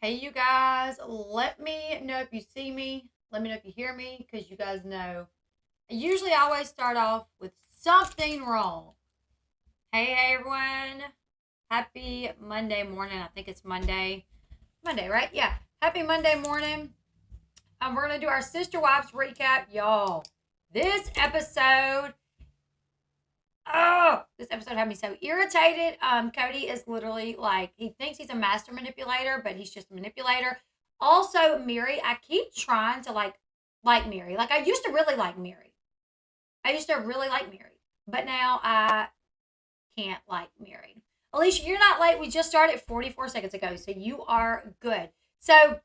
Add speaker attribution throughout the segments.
Speaker 1: Hey, you guys, let me know if you see me. Let me know if you hear me because you guys know I usually always start off with something wrong. Hey, everyone. Happy Monday morning. I think it's Monday. Monday, right? Yeah. Happy Monday morning. We're going to do our Sister Wives recap. Y'all, this episode this episode had me so irritated. Kody is literally like, he thinks he's a master manipulator, but he's just a manipulator. Also, Mary, I keep trying to like Mary. Like I used to really like Mary. But now I can't like Mary. Alicia, you're not late. We just started 44 seconds ago, so you are good. So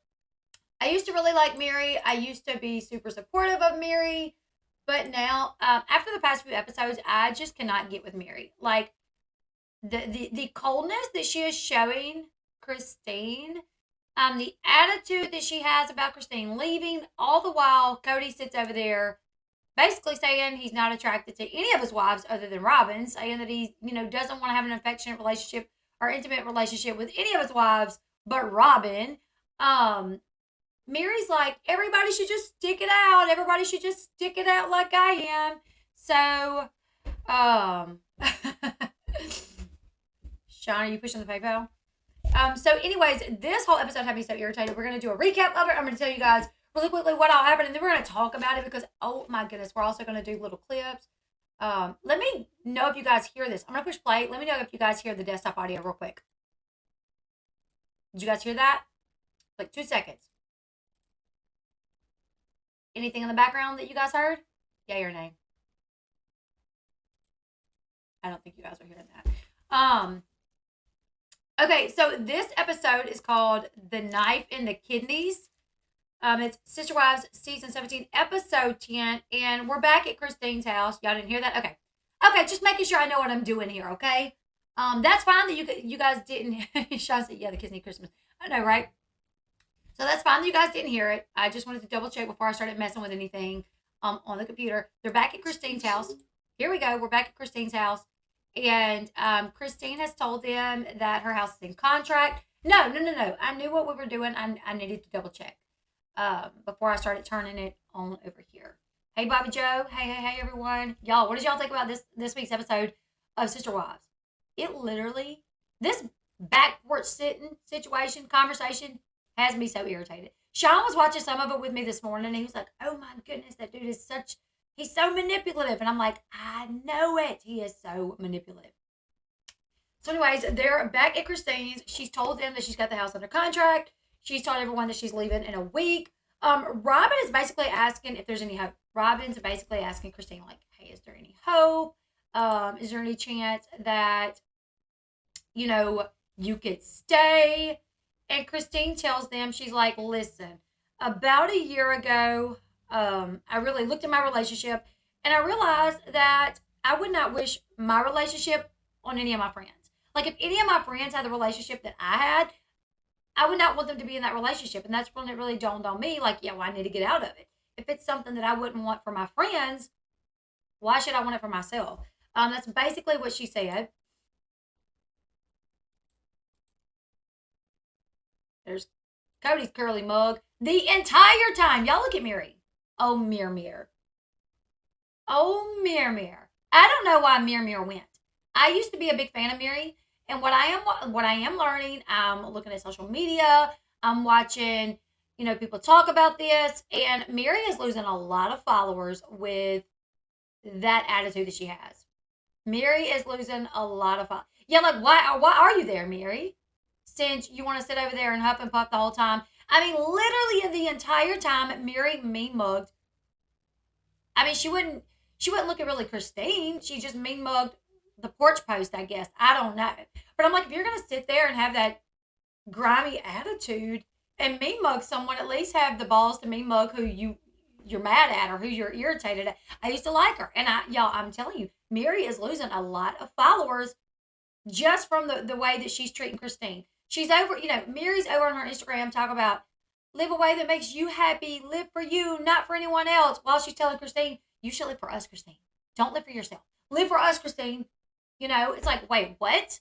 Speaker 1: I used to really like Mary. I used to be super supportive of Mary. But now, after the past few episodes, I just cannot get with Mary. Like the coldness that she is showing Christine, the attitude that she has about Christine leaving, all the while Kody sits over there, basically saying he's not attracted to any of his wives other than Robyn, saying that he, doesn't want to have an affectionate relationship or intimate relationship with any of his wives but Robyn. Mary's like, everybody should just stick it out. Everybody should just stick it out like I am. So, Sean, are you pushing the PayPal? So anyways, this whole episode had me so irritated. We're going to do a recap of it. I'm going to tell you guys really quickly what all happened, and then we're going to talk about it because, oh my goodness, we're also going to do little clips. Let me know if you guys hear this. I'm going to push play. Let me know if you guys hear the desktop audio real quick. Did you guys hear that? Like 2 seconds. Anything in the background that you guys heard? Yay or nay? I don't think you guys are hearing that. Okay, so this episode is called The Knife in the Kidneys. It's Sister Wives season 17, episode 10, and we're back at Christine's house. Y'all didn't hear that? Okay, just making sure I know what I'm doing here, okay? That's fine that you guys didn't. Sean said, yeah, the kids need Christmas. I know, right? So that's fine that you guys didn't hear it. I just wanted to double check before I started messing with anything on the computer. They're back at Christine's house. Here we go. We're back at Christine's house. And Christine has told them that her house is in contract. No. I knew what we were doing. I needed to double check before I started turning it on over here. Hey, Bobby Joe. Hey, everyone. Y'all, what did y'all think about this week's episode of Sister Wives? It literally, this back porch sitting situation, conversation, has me so irritated. Sean was watching some of it with me this morning, and he was like, oh my goodness, that dude is he's so manipulative. And I'm like, I know it. He is so manipulative. So anyways, they're back at Christine's. She's told them that she's got the house under contract. She's told everyone that she's leaving in a week. Robyn is basically asking if there's any hope. Robyn's basically asking Christine, like, hey, is there any hope? Is there any chance that, you could stay? And Christine tells them, she's like, listen, about a year ago, I really looked at my relationship and I realized that I would not wish my relationship on any of my friends. Like if any of my friends had the relationship that I had, I would not want them to be in that relationship. And that's when it really dawned on me, like, yeah, well, I need to get out of it. If it's something that I wouldn't want for my friends, why should I want it for myself? That's basically what she said. There's Cody's curly mug the entire time. Y'all look at Mary. Oh, Mir. Oh, Mir. I don't know why Mir went. I used to be a big fan of Mary, and what I am learning, I'm looking at social media. I'm watching, people talk about this, and Mary is losing a lot of followers with that attitude that she has. Mary is losing a lot of followers. Yeah, like why are you there, Mary? Since you want to sit over there and huff and puff the whole time. I mean, literally the entire time, Mary mean mugged. I mean, she wouldn't look at really Christine. She just mean mugged the porch post, I guess. I don't know. But I'm like, if you're going to sit there and have that grimy attitude and mean mug someone, at least have the balls to mean mug who you're mad at or who you're irritated at. I used to like her. And I'm telling you, Mary is losing a lot of followers just from the way that she's treating Christine. She's over, Mary's over on her Instagram talking about live a way that makes you happy, live for you, not for anyone else. While she's telling Christine, you should live for us, Christine. Don't live for yourself. Live for us, Christine. It's like, wait, what?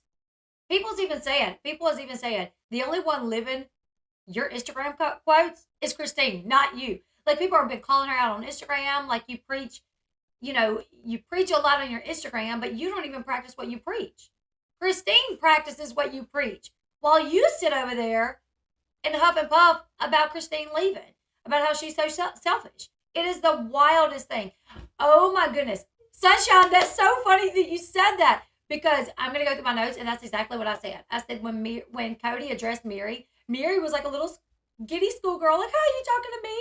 Speaker 1: People has even said, the only one living your Instagram quotes is Christine, not you. Like, people have been calling her out on Instagram. Like, you preach, you preach a lot on your Instagram, but you don't even practice what you preach. Christine practices what you preach while you sit over there and huff and puff about Christine leaving, about how she's so selfish. It is the wildest thing. Oh my goodness. Sunshine, that's so funny that you said that, because I'm going to go through my notes, and that's exactly what I said. I said when Kody addressed Mary was like a little giddy schoolgirl, like, "How are you talking to me?"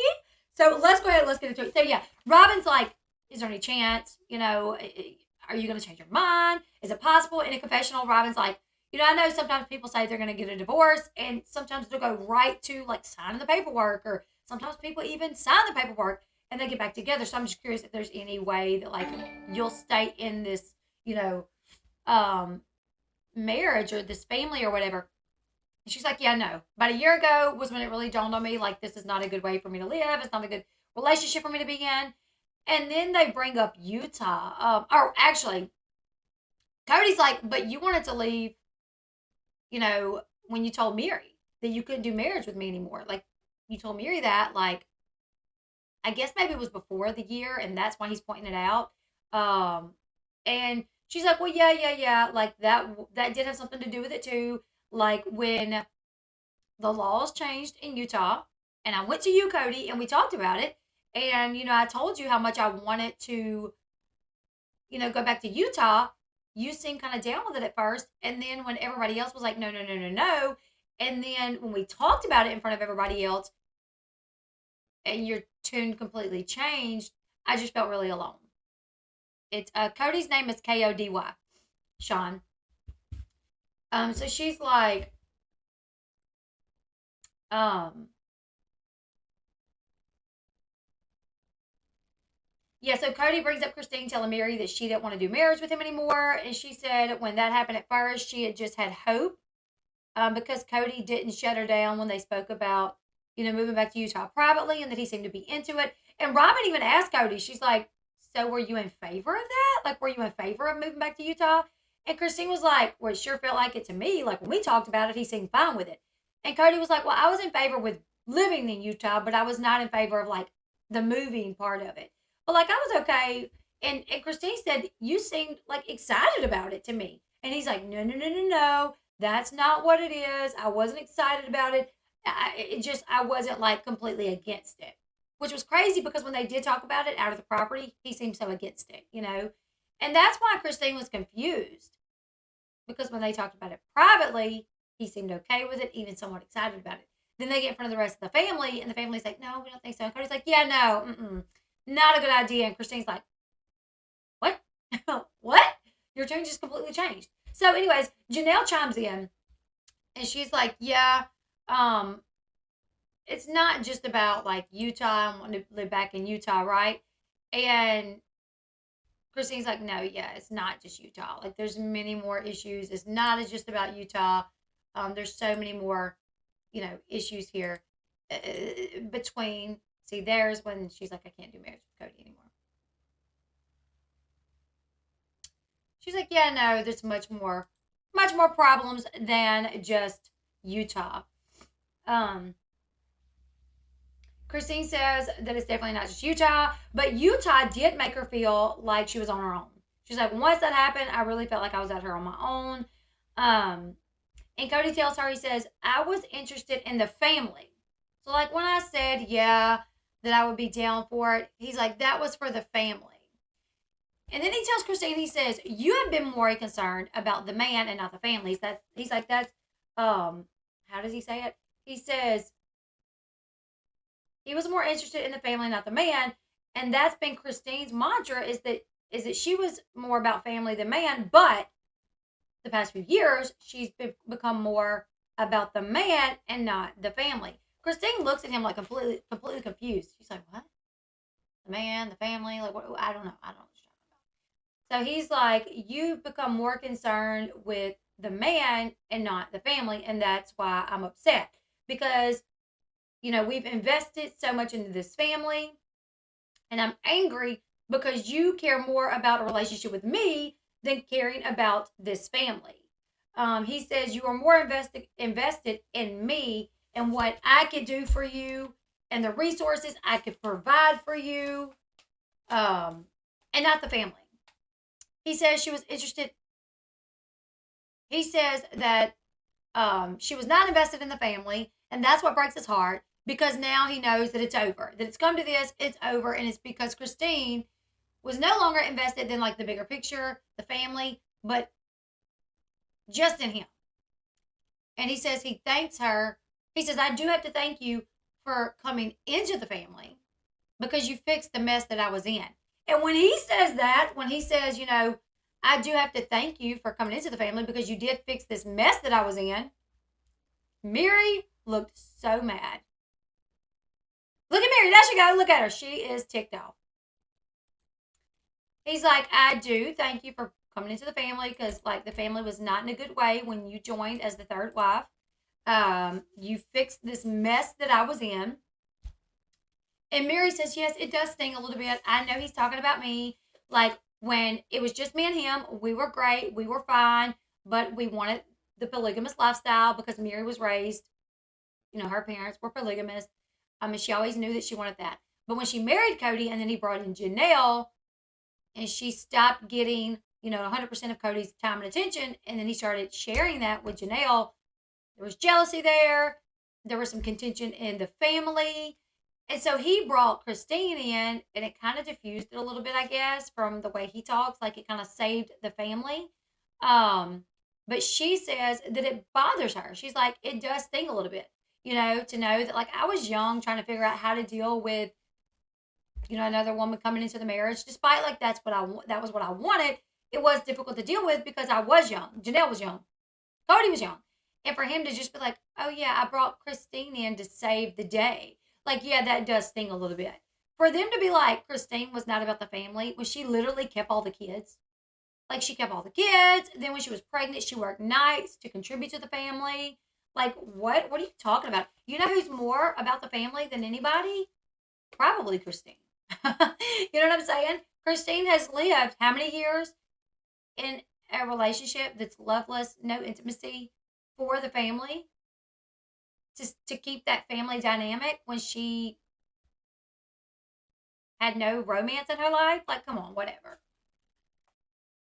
Speaker 1: So let's go ahead, let's get into it. So yeah, Robyn's like, "Is there any chance, are you going to change your mind? Is it possible?" In a confessional, Robyn's like, I know sometimes people say they're going to get a divorce, and sometimes they'll go right to like signing the paperwork, or sometimes people even sign the paperwork and they get back together. So I'm just curious if there's any way that like you'll stay in this, marriage or this family or whatever. And she's like, "Yeah, no. About a year ago was when it really dawned on me, like, this is not a good way for me to live. It's not a good relationship for me to be in." And then they bring up Utah. Or actually, Kody's like, "But you wanted to leave, when you told Mary that you couldn't do marriage with me anymore. Like, you told Mary that, like, I guess maybe it was before the year, and that's why he's pointing it out." And she's like, "Well, yeah. Like, that did have something to do with it too. Like, when the laws changed in Utah, and I went to you, Kody, and we talked about it. And, I told you how much I wanted to, go back to Utah. You seemed kind of down with it at first. And then when everybody else was like, no, no, no, no, no. And then when we talked about it in front of everybody else, and your tune completely changed, I just felt really alone." It's Kody's name is Kody, Sean. So she's like, yeah, so Kody brings up Christine telling Mary that she didn't want to do marriage with him anymore. And she said when that happened at first, she had just had hope, because Kody didn't shut her down when they spoke about, moving back to Utah privately, and that he seemed to be into it. And Robyn even asked Kody, she's like, "So were you in favor of that? Like, were you in favor of moving back to Utah?" And Christine was like, "Well, it sure felt like it to me. Like, when we talked about it, he seemed fine with it." And Kody was like, "Well, I was in favor with living in Utah, but I was not in favor of like the moving part of it. But like, I was okay." And Christine said, "You seemed like excited about it to me." And he's like, "No, no, no, no, no. That's not what it is. I wasn't excited about it. I wasn't like completely against it." Which was crazy, because when they did talk about it out of the property, he seemed so against it. And that's why Christine was confused, because when they talked about it privately, he seemed okay with it, even somewhat excited about it. Then they get in front of the rest of the family, and the family's like, "No, we don't think so." And Cody's like, "Yeah, no, not a good idea." And Christine's like, "What? What? Your tune just completely changed." So anyways, Janelle chimes in, and she's like, "Yeah, it's not just about like Utah and wanting to live back in Utah, right?" And Christine's like, "No, yeah, it's not just Utah. Like, there's many more issues. It's not just about Utah. There's so many more, issues here, between." See, there's when she's like, "I can't do marriage with Kody anymore." She's like, "Yeah, no, there's much more problems than just Utah." Um, Christine says that it's definitely not just Utah, but Utah did make her feel like she was on her own. She's like, "Once that happened, I really felt like I was out here on my own." And Kody tells her, he says, "I was interested in the family." So like, when I said, yeah, that I would be down for it, he's like, that was for the family. And then he tells Christine, he says, "You have been more concerned about the man and not the family." He's like, that's, how does he say it? He says, he was more interested in the family, not the man. And that's been Christine's mantra, is that she was more about family than man. But the past few years, she's become more about the man and not the family. Christine looks at him like completely confused. She's like, "What? The man, the family? Like, what? I don't know. I don't know what you're talking about." So he's like, "You've become more concerned with the man and not the family. And that's why I'm upset. Because, we've invested so much into this family. And I'm angry because you care more about a relationship with me than caring about this family." He says, "You are more invested in me and what I could do for you and the resources I could provide for you, and not the family. He says she was interested. He says that she was not invested in the family, and that's what breaks his heart because now he knows that it's over, that it's come to this, it's over, and it's because Christine was no longer invested in like the bigger picture, the family, but just in him. And he says he thanks her. He says, I do have to thank you for coming into the family because you fixed the mess that I was in. And when he says that, when he says, you know, I do have to thank you for coming into the family because you did fix this mess that I was in, Mary looked so mad. Look at Mary. There she go. Look at her. She is ticked off. He's like, I do thank you for coming into the family because, like, the family was not in a good way when you joined as the third wife. You fixed this mess that I was in. And Mary says, yes, it does sting a little bit. I know he's talking about me. Like, when it was just me and him, we were great. We were fine. But we wanted the polygamous lifestyle because Mary was raised, you know, her parents were polygamous. And she always knew that she wanted that. But when she married Kody and then he brought in Janelle and she stopped getting, you know, 100% of Cody's time and attention, and then he started sharing that with Janelle, there was jealousy there. There was some contention in the family. And so he brought Christine in, and it kind of diffused it a little bit, I guess, from the way he talks. Like, it kind of saved the family. But she says that it bothers her. She's like, it does sting a little bit, you know, to know that, like, I was young trying to figure out how to deal with, you know, another woman coming into the marriage. Despite, like, that was what I wanted. It was difficult to deal with because I was young. Janelle was young. Kody was young. And for him to just be like, oh, yeah, I brought Christine in to save the day. Like, yeah, that does sting a little bit. For them to be like, Christine was not about the family when she literally kept all the kids. Like, she kept all the kids. Then when she was pregnant, she worked nights to contribute to the family. Like, what? What are you talking about? You know who's more about the family than anybody? Probably Christine. You know what I'm saying? Christine has lived how many years in a relationship that's loveless, no intimacy for the family? To keep that family dynamic when she had no romance in her life. Like, come on, whatever.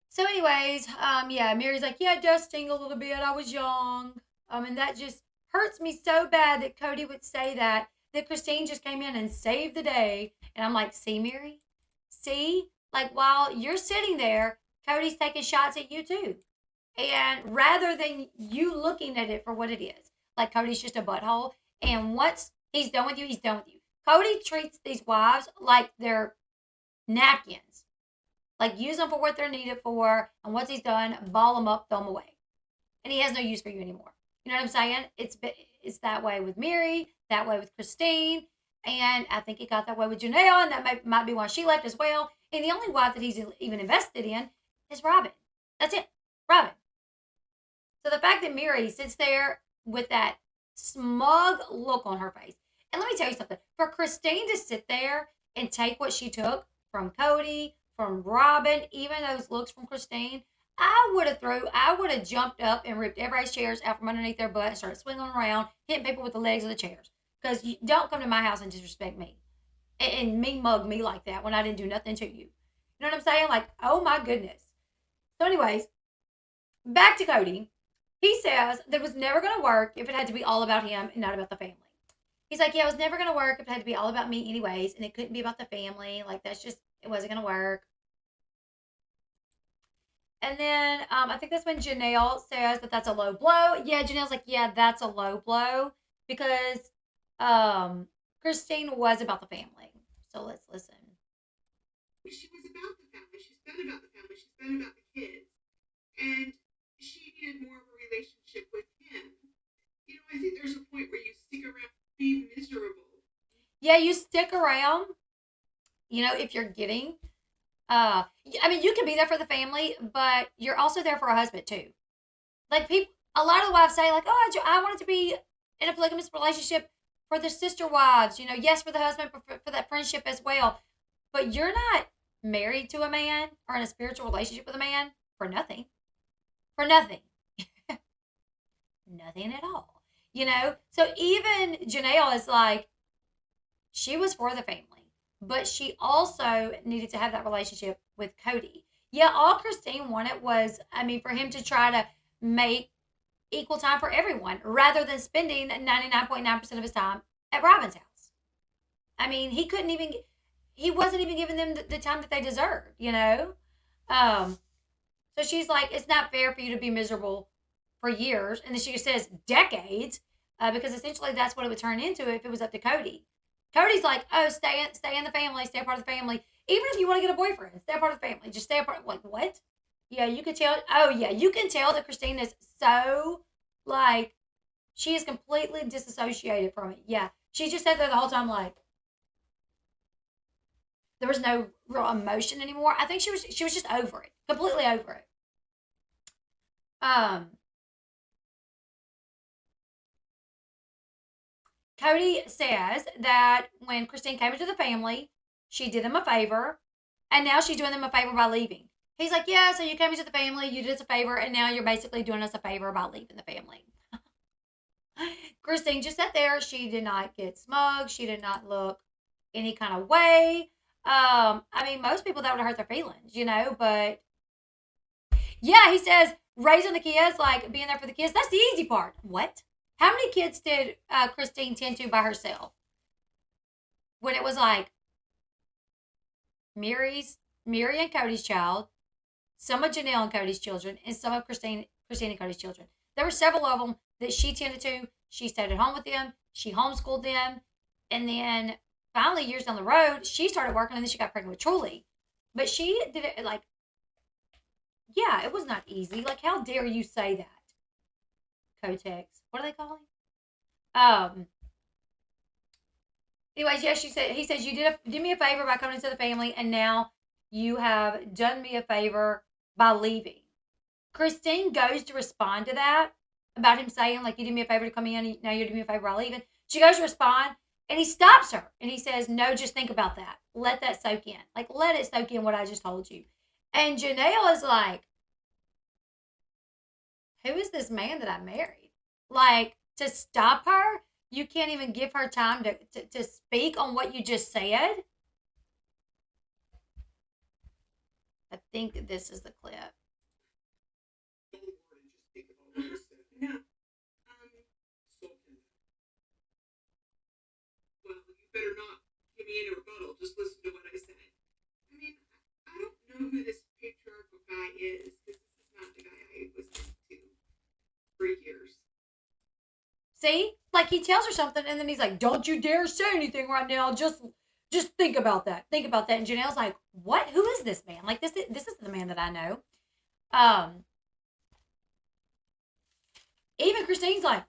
Speaker 1: So anyways, yeah, Mary's like, yeah, it does sting a little bit. I was young. And that just hurts me so bad that Kody would say that Christine just came in and saved the day. And I'm like, see, Mary? See? Like, while you're sitting there, Cody's taking shots at you too. And rather than you looking at it for what it is, like Cody's just a butthole. And once he's done with you, he's done with you. Kody treats these wives like they're napkins. Like, use them for what they're needed for. And once he's done, ball them up, throw them away. And he has no use for you anymore. You know what I'm saying? It's that way with Mary, that way with Christine. And I think he got that way with Janelle. And that might be why she left as well. And the only wife that he's even invested in is Robyn. That's it. Robyn. So the fact that Mary sits there with that smug look on her face. And let me tell you something. For Christine to sit there and take what she took from Kody, from Robyn, even those looks from Christine, I would have jumped up and ripped everybody's chairs out from underneath their butt and started swinging around, hitting people with the legs of the chairs. Because you don't come to my house and disrespect me. And me mug me like that when I didn't do nothing to you. You know what I'm saying? Like, oh my goodness. So anyways, back to Kody. He says that it was never going to work if it had to be all about him and not about the family. He's like, yeah, it was never going to work if it had to be all about me anyways, and it couldn't be about the family. Like, that's just, it wasn't going to work. And then I think that's when Janelle says that that's a low blow. Yeah, Janelle's like, yeah, that's a low blow because Christine was about the family. So let's listen.
Speaker 2: She was about the family. She's been about the family. She's been about the kids. And she needed more of a relationship with him. You know, I think there's a point where you stick around to be miserable.
Speaker 1: Yeah, you stick around, you know, if you're getting, I mean, you can be there for the family, but you're also there for a husband too. Like, people, a lot of the wives say, like, oh, I wanted to be in a polygamous relationship for the sister wives, you know, yes, for the husband, but for that friendship as well. But you're not married to a man or in a spiritual relationship with a man for nothing. For nothing. Nothing at all. So even Janelle is like, she was for the family, but she also needed to have that relationship with Kody. Yeah, all Christine wanted was, I mean, for him to try to make equal time for everyone rather than spending 99.9% of his time at Robyn's house. I mean, he wasn't even giving them the time that they deserved. Um, so she's like, it's not fair for you to be miserable for years. And then she says decades, because essentially that's what it would turn into if it was up to Kody. Cody's like, oh, stay in the family, stay a part of the family. Even if you want to get a boyfriend, stay a part of the family. Just stay a part. Like, what? Yeah, you can tell. Oh, yeah, you can tell that Christine is so, like, she is completely disassociated from it. Yeah, she just sat there the whole time, like, there was no real emotion anymore. I think she was just over it, completely over it. Um, Kody says that when Christine came into the family, she did them a favor, and now she's doing them a favor by leaving. He's like, yeah, so you came into the family, you did us a favor, and now you're basically doing us a favor by leaving the family. Christine just sat there. She did not get smug. She did not look any kind of way. I mean, most people that would have hurt their feelings, but yeah, he says raising the kids, like being there for the kids, that's the easy part. What? How many kids did Christine tend to by herself? When it was like Mary and Cody's child, some of Janelle and Cody's children, and some of Christine and Cody's children. There were several of them that she tended to. She stayed at home with them. She homeschooled them. And then finally, years down the road, she started working and then she got pregnant with Truly. But she did it like, yeah, it was not easy. Like, how dare you say that? Kotex. What do they call him? Anyways, yes, he says, you did me a favor by coming into the family, and now you have done me a favor by leaving. Christine goes to respond to that about him saying, like, you did me a favor to come in, now you're doing me a favor by leaving. She goes to respond, and he stops her, and he says, no, just think about that. Let that soak in. Like, let it soak in what I just told you. And Janelle is like, who is this man that I married? Like, to stop her, you can't even give her time to speak on what you just said. I think this is the clip.
Speaker 2: No. Well, you better not give me any rebuttal. Just listen to what I said. I mean, I don't know who this patriarchal guy is, because this is not the guy I was into for years.
Speaker 1: See? Like, he tells her something, and then he's like, don't you dare say anything right now. Just think about that. Think about that. And Janelle's like, what? Who is this man? Like, this is the man that I know. Even Christine's like,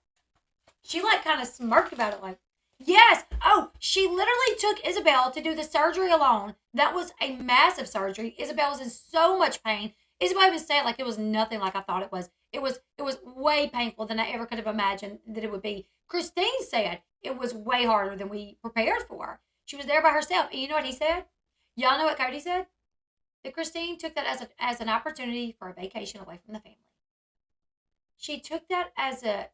Speaker 1: she like kind of smirked about it, like, yes. Oh, she literally took Isabel to do the surgery alone. That was a massive surgery. Isabel was in so much pain. Isabel even said, like, it was nothing like I thought it was. It was way painful than I ever could have imagined that it would be. Christine said it was way harder than we prepared for. She was there by herself. And you know what he said? Y'all know what Kody said? That Christine took that as an opportunity for a vacation away from the family. She took that as a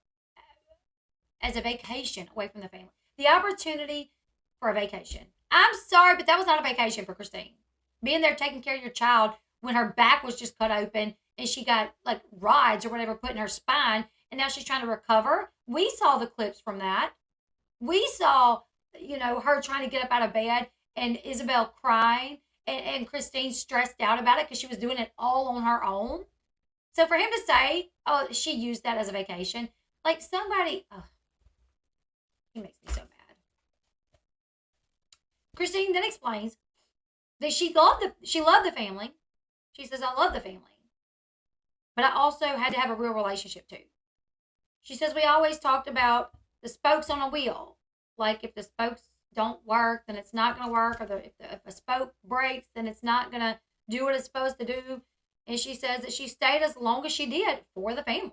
Speaker 1: vacation away from the family. The opportunity for a vacation. I'm sorry, but that was not a vacation for Christine. Being there taking care of your child when her back was just cut open and she got like rods or whatever put in her spine, and now she's trying to recover. We saw the clips from that. We saw, her trying to get up out of bed and Isabel crying and Christine stressed out about it because she was doing it all on her own. So for him to say, oh, she used that as a vacation, like somebody, he makes me so mad. Christine then explains that she loved the family. She says, I love the family. But I also had to have a real relationship too. She says, we always talked about the spokes on a wheel. Like if the spokes don't work, then it's not going to work. Or if a spoke breaks, then it's not going to do what it's supposed to do. And she says that she stayed as long as she did for the family.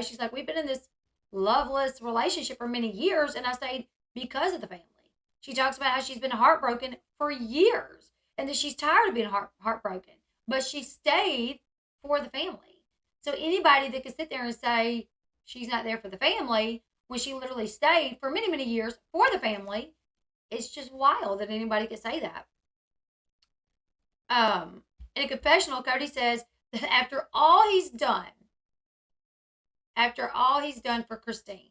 Speaker 1: She's like, we've been in this loveless relationship for many years, and I stayed because of the family. She talks about how she's been heartbroken for years and that she's tired of being heartbroken, but she stayed for the family. So anybody that could sit there and say she's not there for the family when she literally stayed for many, many years for the family. It's just wild that anybody could say that. In a confessional, Kody says that after all he's done for Christine,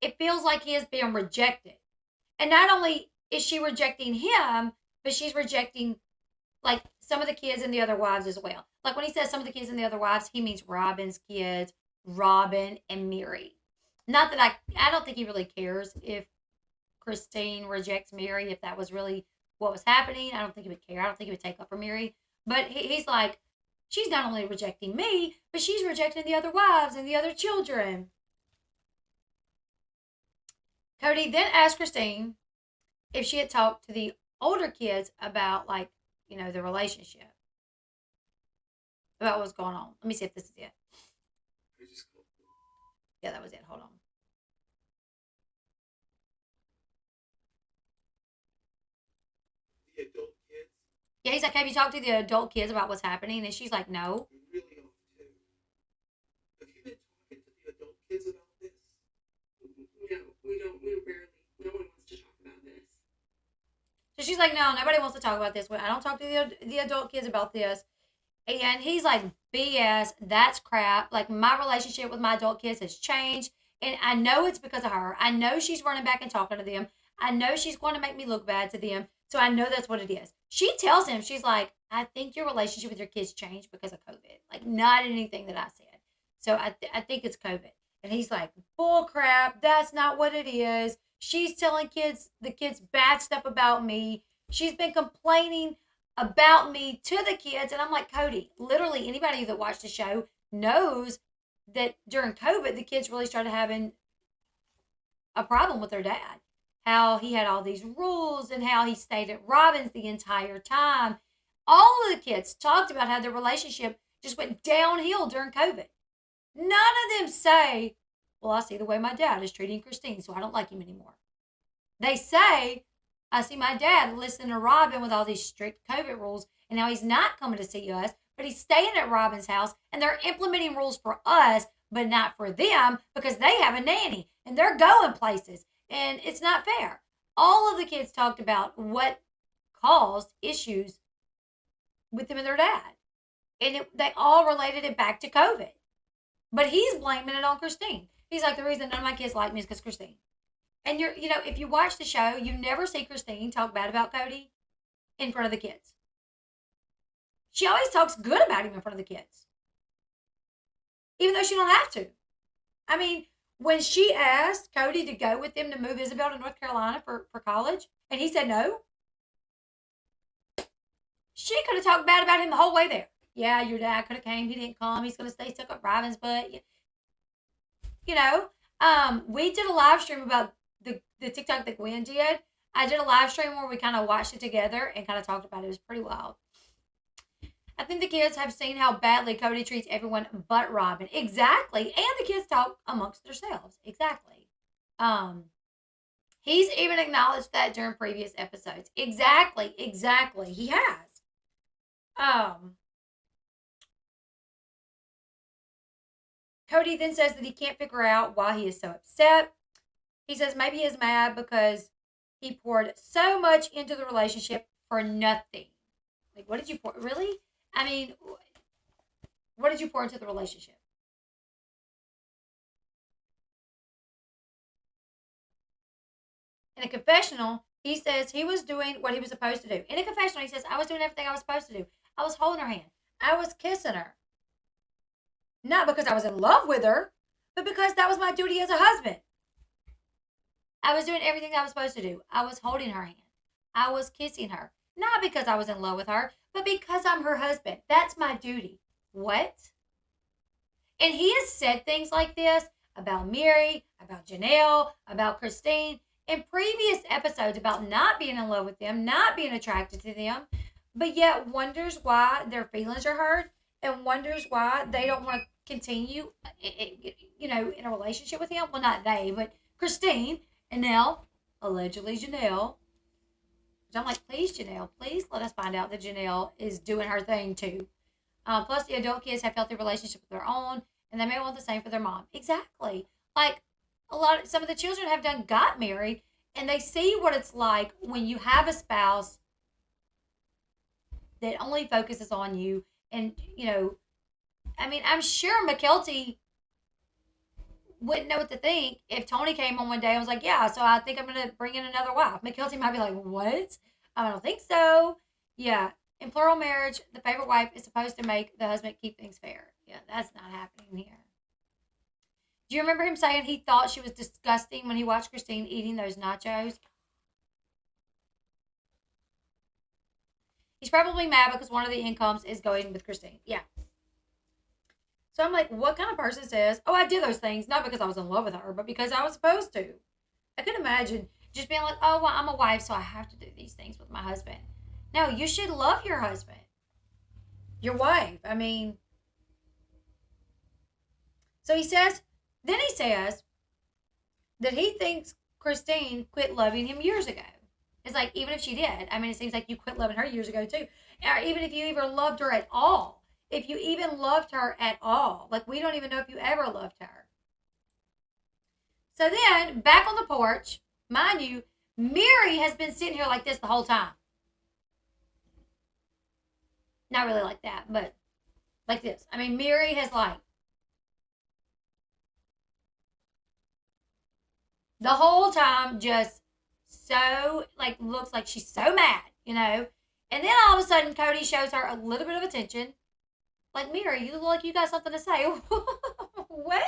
Speaker 1: it feels like he is being rejected. And not only is she rejecting him, but she's rejecting like some of the kids and the other wives as well. Like when he says some of the kids and the other wives, he means Robyn's kids, Robyn and Mary. Not that I don't think he really cares if Christine rejects Mary, if that was really what was happening. I don't think he would care. I don't think he would take up for Mary. But he's like, she's not only rejecting me, but she's rejecting the other wives and the other children. Kody then asked Christine if she had talked to the older kids about, like, you know, the relationship, about what's going on. Let me see if this is it. Yeah, that was it. Hold on.
Speaker 2: The adult kids?
Speaker 1: Yeah, he's like, have you talked to the adult kids about what's happening? And she's like, no.
Speaker 2: We really ought to. Have you been talking to the adult kids about this? No, we don't. We rarely. No one wants to talk about this.
Speaker 1: So she's like, no, nobody wants to talk about this. I don't talk to the adult kids about this. And he's like, BS, that's crap. Like, my relationship with my adult kids has changed. And I know it's because of her. I know she's running back and talking to them. I know she's going to make me look bad to them. So I know that's what it is. She tells him, she's like, I think your relationship with your kids changed because of COVID. Like, not anything that I said. So I think it's COVID. And he's like, bull crap. That's not what it is. She's telling the kids bad stuff about me. She's been complaining about me to the kids. And I'm like, Kody, literally anybody that watched the show knows that during COVID, the kids really started having a problem with their dad. How he had all these rules and how he stayed at Robyn's the entire time. All of the kids talked about how their relationship just went downhill during COVID. None of them say, well, I see the way my dad is treating Christine, so I don't like him anymore. They say, I see my dad listening to Robyn with all these strict COVID rules, and now he's not coming to see us, but he's staying at Robyn's house, and they're implementing rules for us, but not for them, because they have a nanny, and they're going places, and it's not fair. All of the kids talked about what caused issues with them and their dad, and they all related it back to COVID. But he's blaming it on Christine. He's like, the reason none of my kids like me is because Christine. And if you watch the show, you never see Christine talk bad about Kody in front of the kids. She always talks good about him in front of the kids. Even though she don't have to. I mean, when she asked Kody to go with them to move Isabel to North Carolina for college, and he said no, she could have talked bad about him the whole way there. Yeah, your dad could have came. He didn't come. He's going to stay stuck up Robyn's butt. We did a live stream about the TikTok that Gwen did. I did a live stream where we kind of watched it together and kind of talked about it. It was pretty wild. I think the kids have seen how badly Kody treats everyone but Robyn. Exactly. And the kids talk amongst themselves. Exactly. He's even acknowledged that during previous episodes. Exactly. He has. Kody then says that he can't figure out why he is so upset. He says maybe he is mad because he poured so much into the relationship for nothing. Like, what did you pour? Really? I mean, what did you pour into the relationship? In a confessional, he says he was doing what he was supposed to do. In a confessional, he says, I was doing everything I was supposed to do. I was holding her hand. I was kissing her. Not because I was in love with her, but because that was my duty as a husband. I was doing everything I was supposed to do. I was holding her hand. I was kissing her. Not because I was in love with her, but because I'm her husband. That's my duty. What? And he has said things like this about Mary, about Janelle, about Christine in previous episodes about not being in love with them, not being attracted to them, but yet wonders why their feelings are hurt and wonders why they don't want to continue, in a relationship with him. Well, not they, but Christine and now, allegedly, Janelle. So I'm like, please, Janelle, please let us find out that Janelle is doing her thing too. Plus, the adult kids have healthy relationships with their own, and they may want the same for their mom. Exactly. Like, some of the children have got married, and they see what it's like when you have a spouse that only focuses on you. And, I mean, I'm sure Mackenzie wouldn't know what to think if Tony came home one day and was like, yeah, so I think I'm going to bring in another wife. Mackenzie might be like, what? I don't think so. Yeah. In plural marriage, the favorite wife is supposed to make the husband keep things fair. Yeah, that's not happening here. Do you remember him saying he thought she was disgusting when he watched Christine eating those nachos? He's probably mad because one of the incomes is going with Christine. Yeah. So I'm like, what kind of person says, oh, I did those things, not because I was in love with her, but because I was supposed to? I could imagine just being like, oh, well, I'm a wife, so I have to do these things with my husband. No, you should love your husband. Your wife. I mean, so he says that he thinks Christine quit loving him years ago. It's like, even if she did, I mean, it seems like you quit loving her years ago too. Or even if you even loved her at all. If you even loved her at all. Like, we don't even know if you ever loved her. So then, back on the porch, mind you, Mary has been sitting here like this the whole time. Not really like that, but like this. I mean, Mary has like the whole time just so, like, looks like she's so mad, And then all of a sudden, Kody shows her a little bit of attention. Like, Mary, you look like you got something to say. What? What'd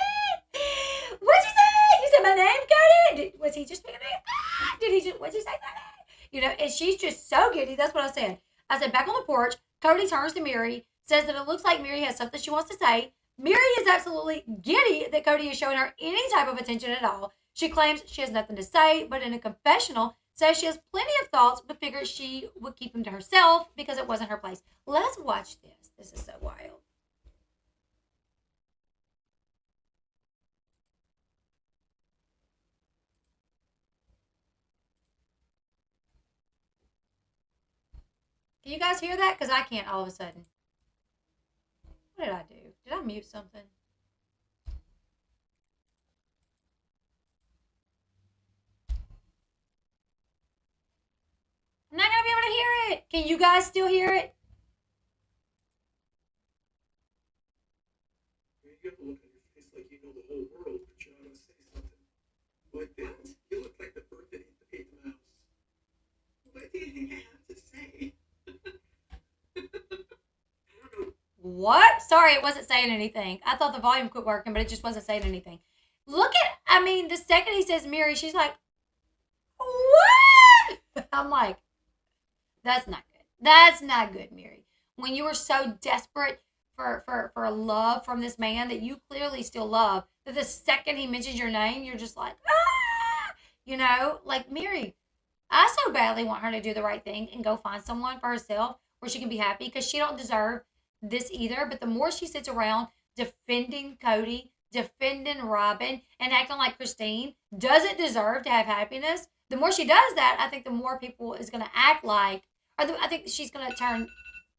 Speaker 1: you say? You said my name, Kody? Was he just being what'd you say, Kody? And she's just so giddy. That's what I said. I said, back on the porch, Kody turns to Mary, says that it looks like Mary has something she wants to say. Mary is absolutely giddy that Kody is showing her any type of attention at all. She claims she has nothing to say, but in a confessional, says she has plenty of thoughts, but figures she would keep them to herself because it wasn't her place. Let's watch this. This is so wild. Can you guys hear that? Because I can't all of a sudden. What did I do? Did I mute something? I'm not going to be able to hear it. Can you guys still hear it?
Speaker 2: You have to look at your face like you know the whole world, but you're not going to say something like that. You look like the bird that ate the mouse. What do you think I have to say? I don't know.
Speaker 1: What? Sorry, it wasn't saying anything. I thought the volume quit working, but it just wasn't saying anything. The second he says Mary, she's like, what? I'm like, that's not good. That's not good, Mary. When you were so desperate for love from this man that you clearly still love, that the second he mentions your name, you're just like, ah! Like, Mary, I so badly want her to do the right thing and go find someone for herself where she can be happy, because she don't deserve this either. But the more she sits around defending Kody, defending Robyn, and acting like Christine doesn't deserve to have happiness, the more she does that, I think the more people is going to act like, I think she's going to turn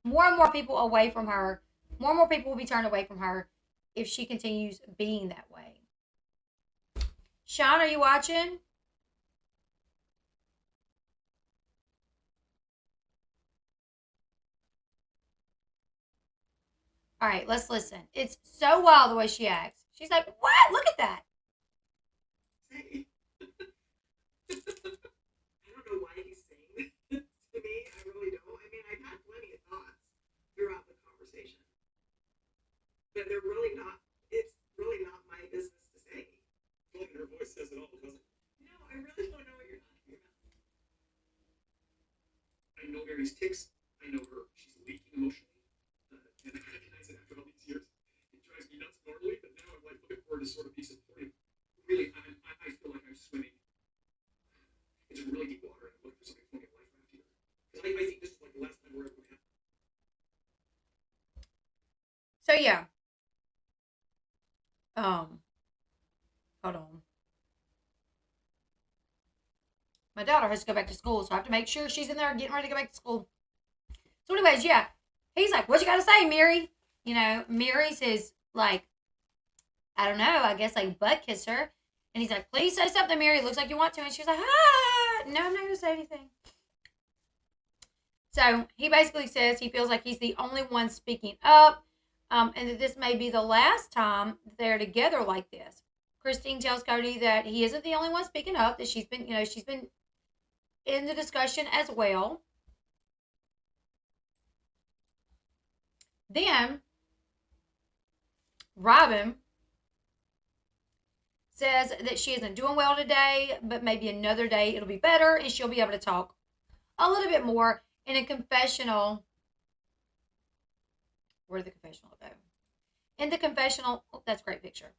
Speaker 1: more and more people away from her. More and more people will be turned away from her if she continues being that way. Sean, are you watching? All right, let's listen. It's so wild the way she acts. She's like, what? Look at that.
Speaker 2: Say. I don't know why he's saying this to me. I really don't. I mean, I've had plenty of thoughts throughout the conversation. But they're really not, it's really not my business to say. Well, her voice says it all, doesn't it? No, I really don't know what you're talking about. I know Mary's tics. I know her. She's leaking emotionally. And I recognize it after all these years. It drives me nuts normally, but now I'm like looking forward to sort of be supportive. Really, I feel like I'm swimming into really deep water, and I'm looking for something floating life around here. Because I think this is like the last time we're ever going to have.
Speaker 1: So yeah. Hold on. My daughter has to go back to school, so I have to make sure she's in there getting ready to go back to school. So anyways, yeah. He's like, what you got to say, Mary? Mary's his, like, I don't know, I guess, like, butt kisser. And he's like, please say something, Mary. It looks like you want to. And she's like, no, I'm not going to say anything. So he basically says he feels like he's the only one speaking up, and that this may be the last time they're together like this. Christine tells Kody that he isn't the only one speaking up, that she's been in the discussion as well. Then Robyn says that she isn't doing well today, but maybe another day it'll be better and she'll be able to talk a little bit more. In a confessional, where did the confessional go? In the confessional, oh, that's a great picture.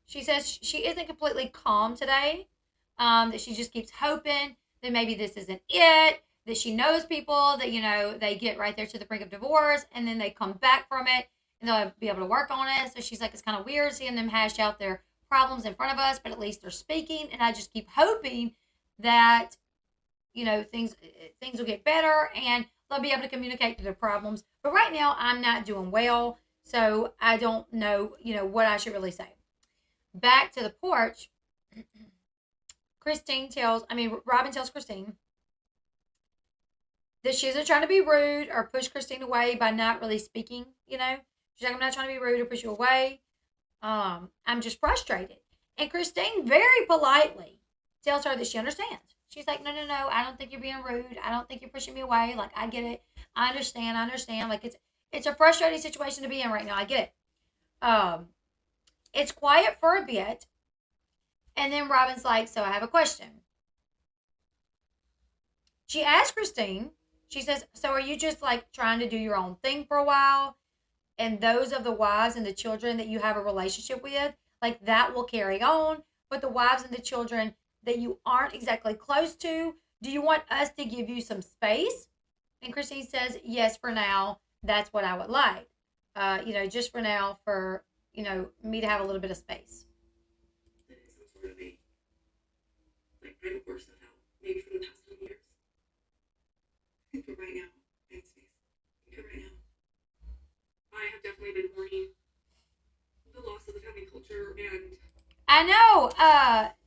Speaker 1: She says she isn't completely calm today, that she just keeps hoping that maybe this isn't it, that she knows people that, they get right there to the brink of divorce and then they come back from it and they'll be able to work on it. So she's like, it's kind of weird seeing them hash out their problems in front of us, but at least they're speaking, and I just keep hoping that things will get better and they'll be able to communicate to their problems. But right now I'm not doing well, so I don't know what I should really say. Back to the porch, Robyn tells Christine that she isn't trying to be rude or push Christine away by not really speaking. She's like, I'm not trying to be rude or push you away. I'm just frustrated. And Christine very politely tells her that she understands. She's like, no, I don't think you're being rude. I don't think you're pushing me away. Like, I get it. I understand. Like, it's a frustrating situation to be in right now. I get it. It's quiet for a bit. And then Robyn's like, so I have a question. She asks Christine, she says, so are you just like trying to do your own thing for a while? And those of the wives and the children that you have a relationship with, like that will carry on. But the wives and the children that you aren't exactly close to, do you want us to give you some space? And Christine says, yes, for now, that's what I would like. Just for now, for, me to have a little bit of space.
Speaker 2: That is some sort of a, like, I would work stuff out, maybe for the past 10 years. But right now, I need space. Right now. I have definitely been mourning the loss of the family culture, and
Speaker 1: I know.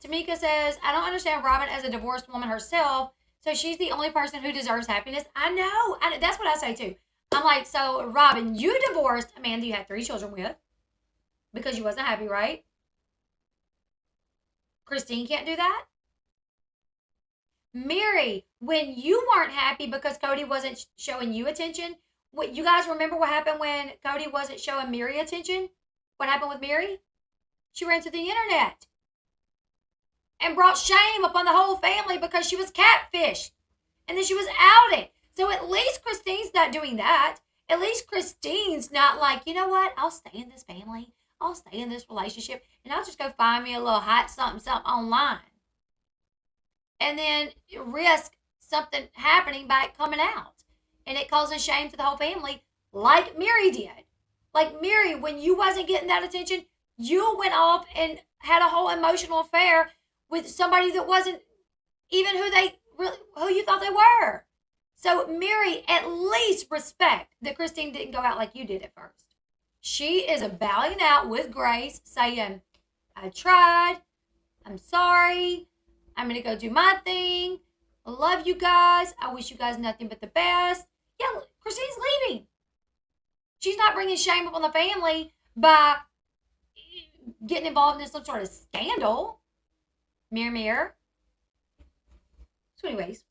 Speaker 1: Tamika says, I don't understand Robyn as a divorced woman herself, so she's the only person who deserves happiness. I know. That's what I say too. I'm like, so Robyn, you divorced a man that you had 3 children with because you wasn't happy, right? Christine can't do that. Mary, when you weren't happy because Kody wasn't showing you attention, you guys remember what happened when Kody wasn't showing Mary attention? What happened with Mary? She ran to the internet and brought shame upon the whole family because she was catfished. And then she was outed. So at least Christine's not doing that. At least Christine's not like, you know what? I'll stay in this family. I'll stay in this relationship. And I'll just go find me a little hot something online. And then risk something happening by it coming out. And it causing shame to the whole family like Mary did. Like Mary, when you wasn't getting that attention, you went off and had a whole emotional affair with somebody that wasn't even who you thought they were. So Mary, at least respect that Christine didn't go out like you did at first. She is bowing out with grace, saying, I tried. I'm sorry. I'm going to go do my thing. I love you guys. I wish you guys nothing but the best. Yeah, Christine's leaving. She's not bringing shame upon the family by getting involved in some sort of scandal. Mirror, mirror. So anyways.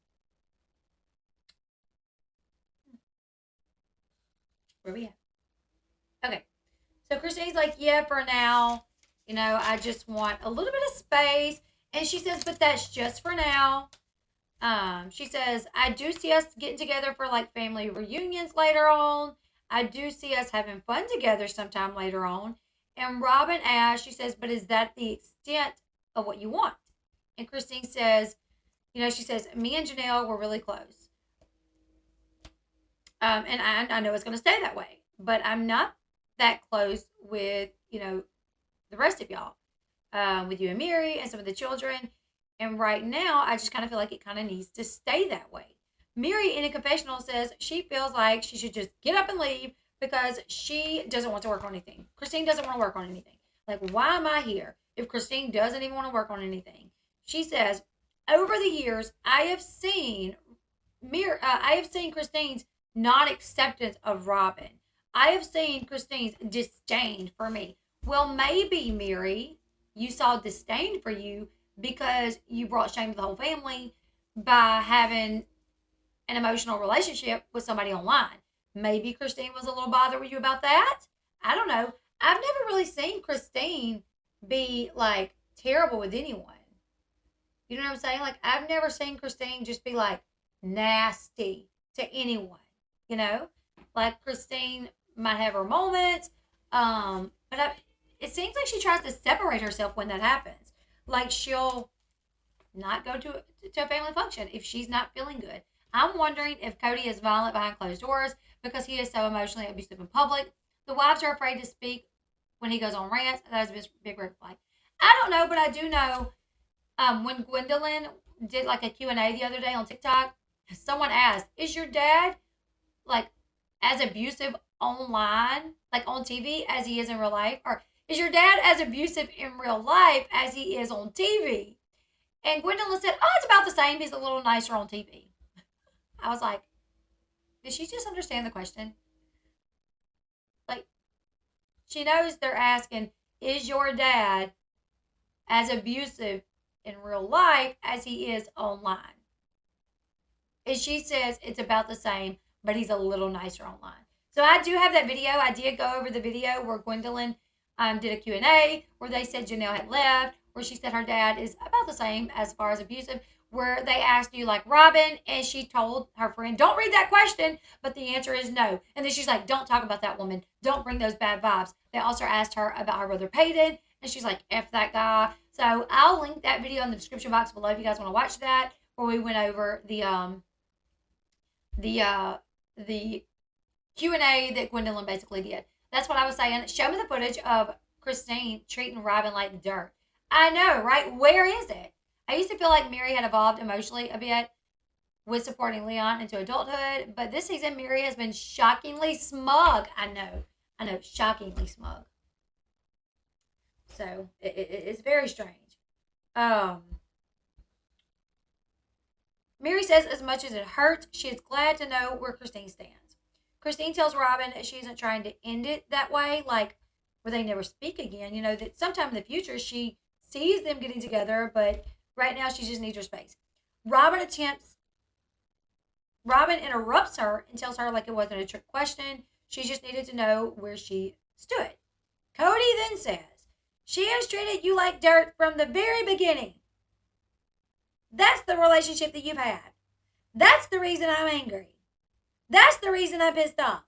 Speaker 1: Where we at? Okay. So Christine's like, yeah, for now, I just want a little bit of space. And she says, but that's just for now. She says, I do see us getting together for like family reunions later on. I do see us having fun together sometime later on. And Robyn asks, she says, but is that the extent of what you want? And Christine says, she says, me and Janelle were really close. And I know it's going to stay that way. But I'm not that close with, the rest of y'all. With you and Mary and some of the children. And right now, I just kind of feel like it kind of needs to stay that way. Mary, in a confessional, says she feels like she should just get up and leave because she doesn't want to work on anything. Christine doesn't want to work on anything. Like, why am I here if Christine doesn't even want to work on anything? She says, over the years, I have seen Christine's non acceptance of Robyn. I have seen Christine's disdain for me. Well, maybe, Mary, you saw disdain for you because you brought shame to the whole family by having an emotional relationship with somebody online. Maybe Christine was a little bothered with you about that. I don't know. I've never really seen Christine be like terrible with anyone. You know what I'm saying? Like, I've never seen Christine just be like nasty to anyone, you know? Like, Christine might have her moments, it seems like she tries to separate herself when that happens. Like, she'll not go to a family function if she's not feeling good. I'm wondering if Kody is violent behind closed doors because he is so emotionally abusive in public. The wives are afraid to speak when he goes on rants. That is a big red flag. I don't know, but I do know when Gwendolyn did like a Q&A the other day on TikTok, someone asked, is your dad like as abusive online, like on TV, as he is in real life? Or is your dad as abusive in real life as he is on TV? And Gwendolyn said, oh, it's about the same. He's a little nicer on TV. I was like, did she just understand the question? Like, she knows they're asking, is your dad as abusive in real life as he is online? And she says it's about the same, but he's a little nicer online. So I do have that video. I did go over the video where Gwendolyn did a Q&A where they said Janelle had left, where she said her dad is about the same as far as abusive, where they asked, you like Robyn? And she told her friend, don't read that question, but the answer is no. And then she's like, don't talk about that woman. Don't bring those bad vibes. They also asked her about her brother Peyton, and she's like, F that guy. So I'll link that video in the description box below if you guys want to watch that, where we went over the Q&A that Gwendolyn basically did. That's what I was saying. Show me the footage of Christine treating Robyn like dirt. I know, right? Where is it? I used to feel like Mary had evolved emotionally a bit with supporting Leon into adulthood, but this season Mary has been shockingly smug. I know, shockingly smug. So it's very strange. Mary says as much as it hurts, she is glad to know where Christine stands. Christine tells Robyn that she isn't trying to end it that way, like where they never speak again. You know, that sometime in the future she sees them getting together, but right now she just needs her space. Robyn interrupts her and tells her like it wasn't a trick question. She just needed to know where she stood. Kody then says, she has treated you like dirt from the very beginning. That's the relationship that you've had. That's the reason I'm angry. That's the reason I'm pissed off.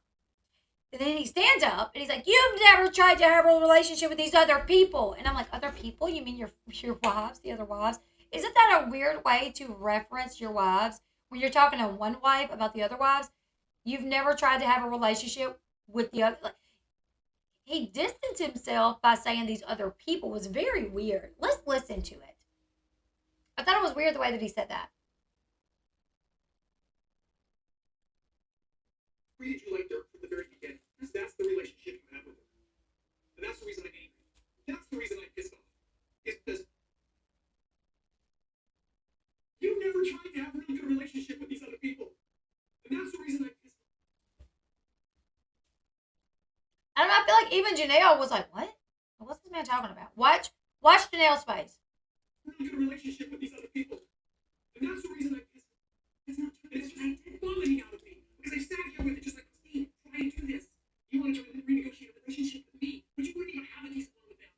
Speaker 1: And then he stands up and he's like, you've never tried to have a relationship with these other people. And I'm like, other people? You mean your wives, the other wives? Isn't that a weird way to reference your wives? When you're talking to one wife about the other wives, you've never tried to have a relationship with the other. Like, he distanced himself by saying these other people was very weird. Let's listen to it. I thought it was weird the way that he said that.
Speaker 2: Treated you like dirt from the very beginning. That's the relationship you have with her. And that's the reason I'm angry. That's the reason I'm pissed off. It's because you never tried to have a really good relationship with these other people. And that's the reason I'm pissed off.
Speaker 1: I don't know, I feel like even Janelle was like, what? What's this man talking about? Watch Janelle's face.
Speaker 2: Really good relationship with these other people. And that's the reason I'm pissed off. It's not it's vomiting out of me. Because I sat here with it just like, Steve, try and do this. You wanted to renegotiate a relationship with me, but you wouldn't even have a decent one with them.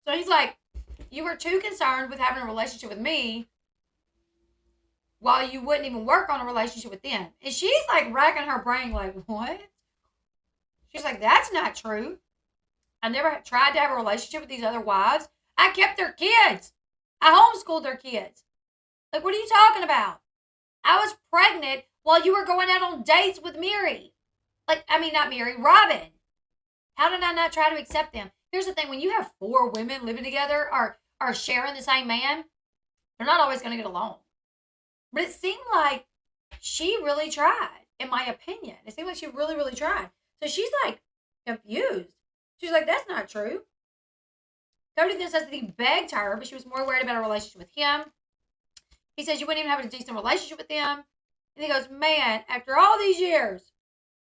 Speaker 1: So he's like, you were too concerned with having a relationship with me while you wouldn't even work on a relationship with them. And she's like racking her brain like, what? She's like, that's not true. I never tried to have a relationship with these other wives. I kept their kids. I homeschooled their kids. Like, what are you talking about? I was pregnant while you were going out on dates with Mary. Like, I mean, not Mary, Robyn. How did I not try to accept them? Here's the thing. When you have 4 women living together or sharing the same man, they're not always going to get along. But it seemed like she really tried, in my opinion. It seemed like she really, really tried. So she's like confused. She's like, that's not true. Kody then says that he begged her, but she was more worried about a relationship with him. He says you wouldn't even have a decent relationship with them. And he goes, man, after all these years,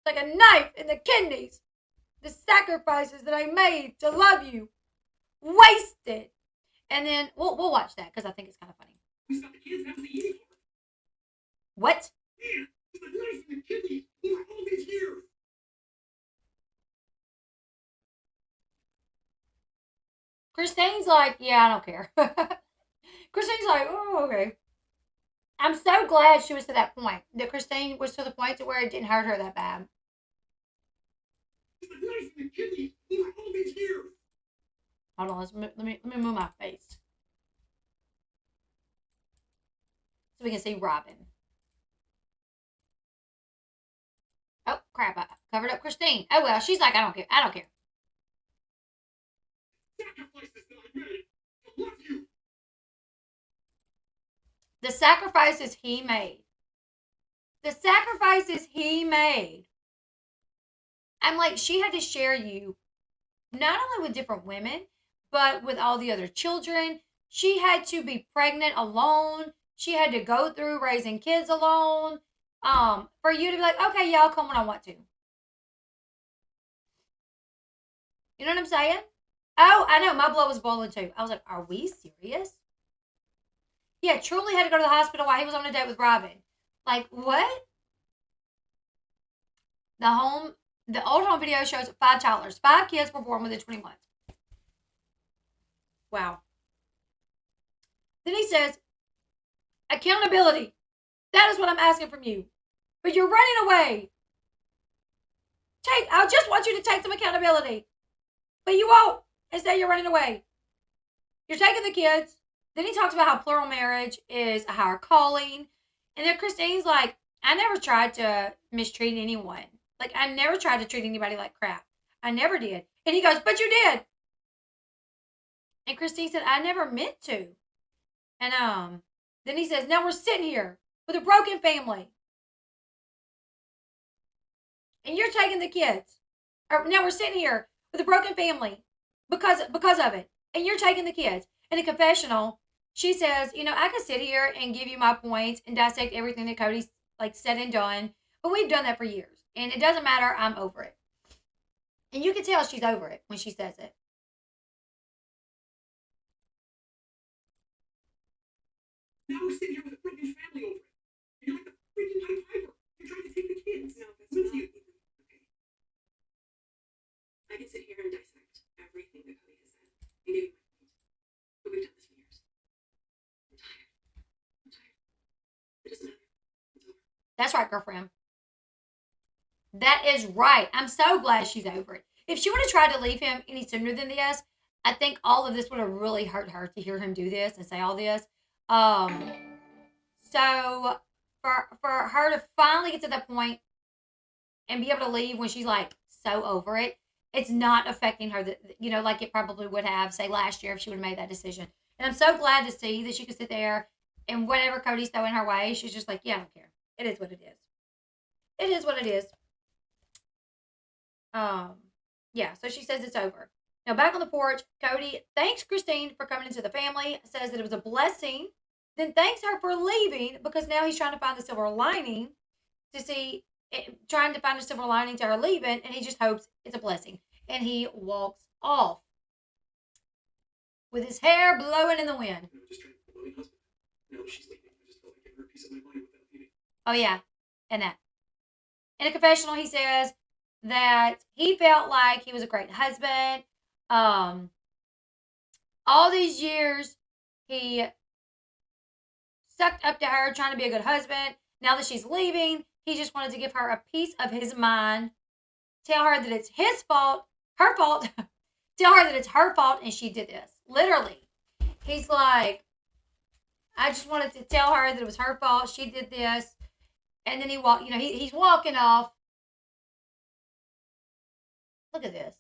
Speaker 1: like a knife in the kidneys, the sacrifices that I made to love you, wasted. And then we'll watch that because I think it's kind of funny.
Speaker 2: We got the kids after the eating part.
Speaker 1: What?
Speaker 2: Yeah, it's a knife in the kidneys over all these years.
Speaker 1: Christine's like, yeah, I don't care. Christine's like, oh, okay. I'm so glad she was to that point. That Christine was to the point to where it didn't hurt her that bad.
Speaker 2: It's a knife in the kidneys over all these years.
Speaker 1: Hold on, let me move my face so we can see Robyn. Oh crap! I covered up Christine. Oh well, she's like, I don't care. I don't care.
Speaker 2: Sacrifices that I made to love you.
Speaker 1: The sacrifices he made. The sacrifices he made. I'm like, she had to share you not only with different women, but with all the other children. She had to be pregnant alone. She had to go through raising kids alone. For you to be like, okay, yeah, I'll come when I want to. You know what I'm saying? Oh, I know. My blood was boiling too. I was like, are we serious? Yeah, truly had to go to the hospital while he was on a date with Robyn. Like, what? The old home video shows 5 toddlers. 5 kids were born within 20 months. Wow. Then he says, accountability. That is what I'm asking from you. But you're running away. I just want you to take some accountability. But you won't. Instead, you're running away. You're taking the kids. Then he talks about how plural marriage is a higher calling. And then Christine's like, I never tried to mistreat anyone. Like, I never tried to treat anybody like crap. I never did. And he goes, but you did. And Christine said, I never meant to. And then he says, now we're sitting here with a broken family. And you're taking the kids. Or now we're sitting here with a broken family because of it. And you're taking the kids. In a confessional, she says, I could sit here and give you my points and dissect everything that Kody's like said and done, but we've done that for years. And it doesn't matter, I'm over it. And you can tell she's over it when she says it.
Speaker 2: Now we're sitting here with a broken family over it. And you're like the freaking Pied Piper. You're trying to take the kids. No, that's with you. Okay. I can sit here and dissect everything that Cody has said and give you my point. But we've done this for years. I'm tired. It doesn't matter. It's over.
Speaker 1: That's right, girlfriend. That is right. I'm so glad she's over it. If she would have tried to leave him any sooner than this, I think all of this would have really hurt her to hear him do this and say all this. So for her to finally get to that point and be able to leave when she's like so over it, it's not affecting her like it probably would have, say, last year if she would have made that decision. And I'm so glad to see that she could sit there and whatever Kody's throwing her way, she's just like, yeah, I don't care. It is what it is. It is what it is. Yeah, so she says it's over. Now back on the porch, Kody thanks Christine for coming into the family, says that it was a blessing, then thanks her for leaving because now he's trying to find the silver lining trying to find a silver lining to her leaving, and he just hopes it's a blessing. And he walks off with his hair blowing in the wind.
Speaker 2: Just trying to be a loving husband. Now she's leaving. I just felt like giving her a piece of my mind without leaving.
Speaker 1: Oh yeah, and that. In a confessional, he says that he felt like he was a great husband. All these years, he sucked up to her, trying to be a good husband. Now that she's leaving, he just wanted to give her a piece of his mind, tell her that it's his fault, her fault, tell her that it's her fault and she did this. Literally. He's like, I just wanted to tell her that it was her fault, she did this. And then he's walking off. Look at this.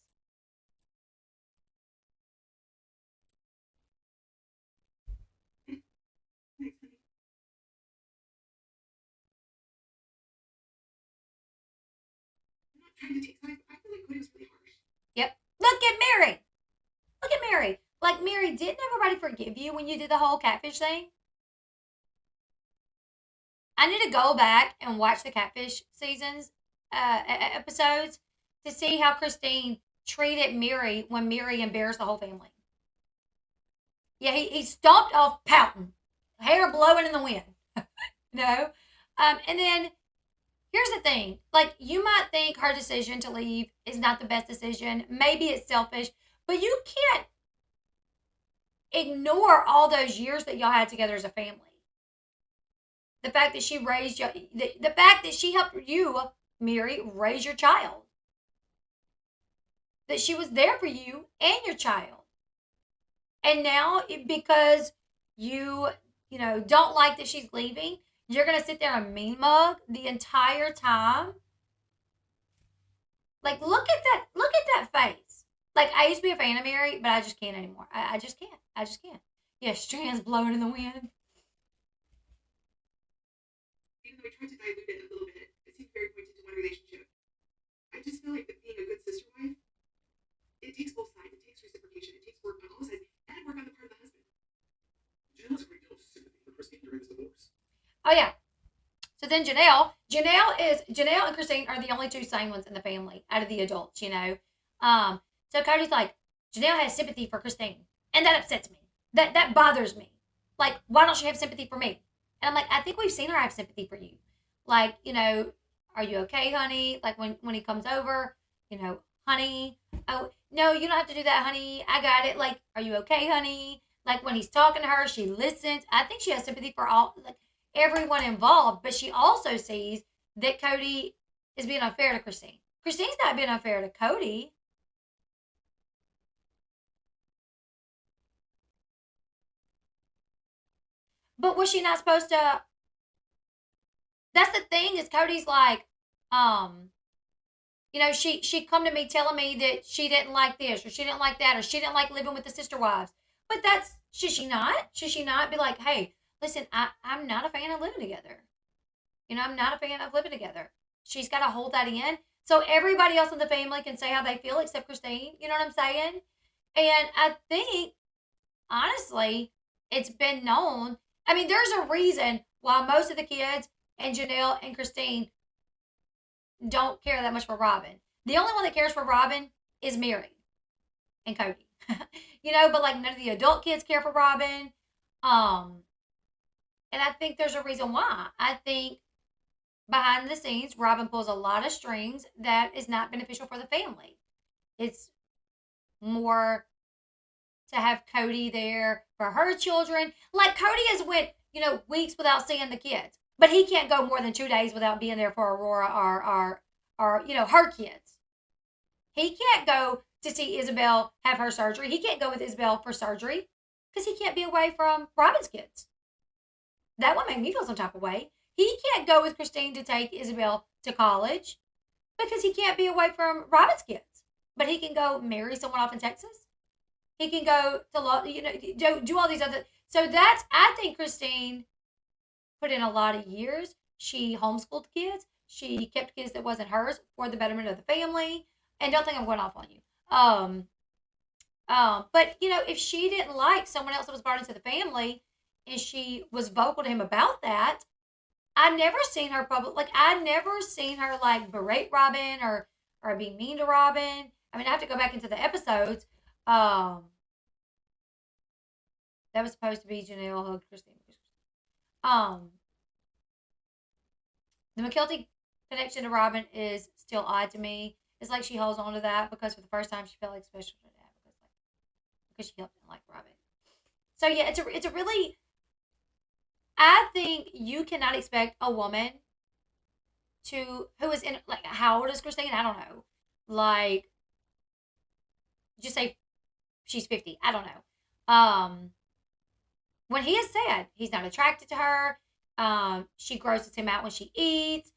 Speaker 2: trying to take sides. I feel like Kody was really harsh.
Speaker 1: Yep. Look at Mary. Look at Mary. Like, Mary, didn't everybody forgive you when you did the whole catfish thing? I need to go back and watch the catfish seasons, episodes, to see how Christine treated Mary when Mary embarrassed the whole family. Yeah, he stomped off pouting, hair blowing in the wind. And then here's the thing. Like, you might think her decision to leave is not the best decision. Maybe it's selfish, but you can't ignore all those years that y'all had together as a family. The fact that she raised you, the fact that she helped you, Mary, raise your child. That she was there for you and your child. And now, because you don't like that she's leaving, you're going to sit there and mean mug the entire time. Like, look at that face. Like, I used to be a fan of Mary, but I just can't anymore. I just can't. I just can't. Yeah, strands blowing in the wind.
Speaker 2: Even though I tried to dilute it a little bit, it seemed very pointed to one relationship. I just feel like that being a good sister wife, it takes both sides. It takes reciprocation. It takes work on all sides, and work on the part of the husband.
Speaker 3: Janelle has a great deal of sympathy for Christine during this divorce.
Speaker 1: Oh yeah. So then Janelle and Christine are the only two sane ones in the family out of the adults, So Cody's like, Janelle has sympathy for Christine, and that upsets me. That bothers me. Like, why don't she have sympathy for me? And I'm like, I think we've seen her have sympathy for you. Like, are you okay, honey? Like, when he comes over, honey. Oh, no, you don't have to do that, honey. I got it. Like, are you okay, honey? Like, when he's talking to her, she listens. I think she has sympathy for everyone involved, but she also sees that Kody is being unfair to Christine. Christine's not being unfair to Kody. But was she not supposed to? That's the thing, is Cody's like, she come to me telling me that she didn't like this, or she didn't like that, or she didn't like living with the sister wives. But should she not? Should she not be like, hey, listen, I'm not a fan of living together. I'm not a fan of living together. She's got to hold that in. So everybody else in the family can say how they feel except Christine. You know what I'm saying? And I think, honestly, it's been known. I mean, there's a reason why most of the kids and Janelle and Christine don't care that much for Robyn. The only one that cares for Robyn is Mary and Kody. But like, none of the adult kids care for Robyn. And I think there's a reason why. I think behind the scenes, Robyn pulls a lot of strings that is not beneficial for the family. It's more to have Kody there for her children. Like, Kody has went, weeks without seeing the kids. But he can't go more than 2 days without being there for Aurora or her kids. He can't go to see Isabel have her surgery. He can't go with Isabel for surgery because he can't be away from Robyn's kids. That would make me feel some type of way. He can't go with Christine to take Isabel to college because he can't be away from Robyn's kids. But he can go marry someone off in Texas. He can go to do all these other. So I think Christine put in a lot of years. She homeschooled kids. She kept kids that wasn't hers for the betterment of the family. And don't think I'm going off on you. But if she didn't like someone else that was brought into the family, and she was vocal to him about that, I never seen her berate Robyn or be mean to Robyn. I mean, I have to go back into the episodes. That was supposed to be Janelle hugged Christine. The Mckee connection to Robyn is still odd to me. It's like she holds on to that because for the first time she felt like special to that because she helped him like Robyn. So yeah, it's a really. I think you cannot expect a woman who is in, like, how old is Christine? I don't know. Like, just say she's 50. I don't know. When he has said he's not attracted to her, she grosses him out when she eats.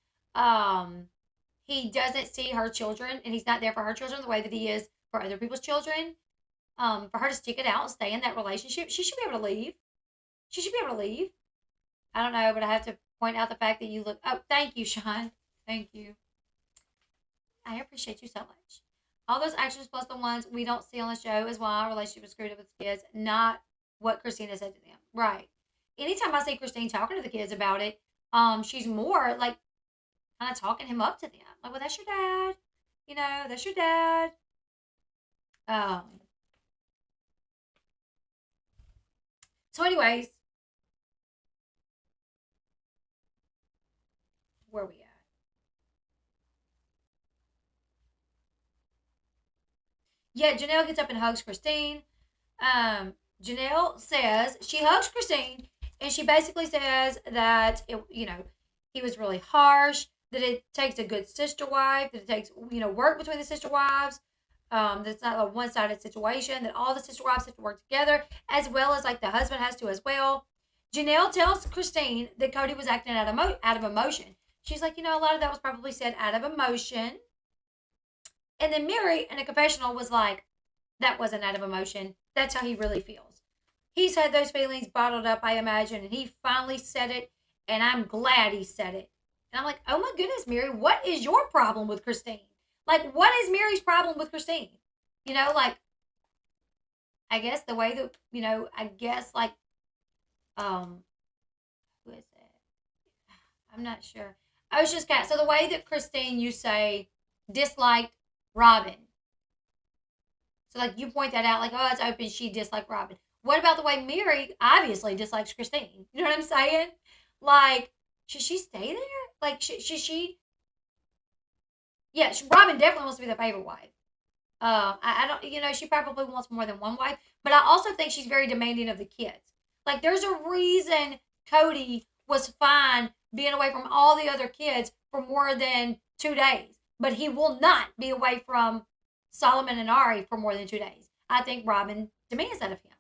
Speaker 1: He doesn't see her children, and he's not there for her children the way that he is for other people's children. For her to stick it out and stay in that relationship, she should be able to leave. She should be able to leave. I don't know, but I have to point out the fact that you look. Oh, thank you, Sean. Thank you. I appreciate you so much. All those actions plus the ones we don't see on the show is why our relationship was screwed up with kids, not what Christina said to them. Right. Anytime I see Christine talking to the kids about it, she's more like kind of talking him up to them. Like, well, that's your dad. That's your dad. Um. So, anyways, where we at? Yeah, Janelle gets up and hugs Christine. Janelle says she hugs Christine, and she basically says that he was really harsh. That it takes a good sister wife. That it takes work between the sister wives. That's not a one sided situation. That all the sister wives have to work together, as well as like the husband has to as well. Janelle tells Christine that Kody was acting out of emotion. She's like, a lot of that was probably said out of emotion. And then Mary in a confessional was like, that wasn't out of emotion. That's how he really feels. He's had those feelings bottled up, I imagine, and he finally said it, and I'm glad he said it. And I'm like, oh my goodness, Mary, what is your problem with Christine? Like, what is Mary's problem with Christine? Like, I guess the way that, who is it? I'm not sure. I was just so the way that Christine, you say, disliked Robyn. So, like, you point that out, like, oh, it's open, she disliked Robyn. What about the way Mary obviously dislikes Christine? You know what I'm saying? Like, should she stay there? Like, should she? Yeah, Robyn definitely wants to be the favorite wife. I don't, she probably wants more than one wife, but I also think she's very demanding of the kids. Like, there's a reason Kody was fine being away from all the other kids for more than 2 days, but he will not be away from Solomon and Ari for more than 2 days. I think Robyn demands that of him.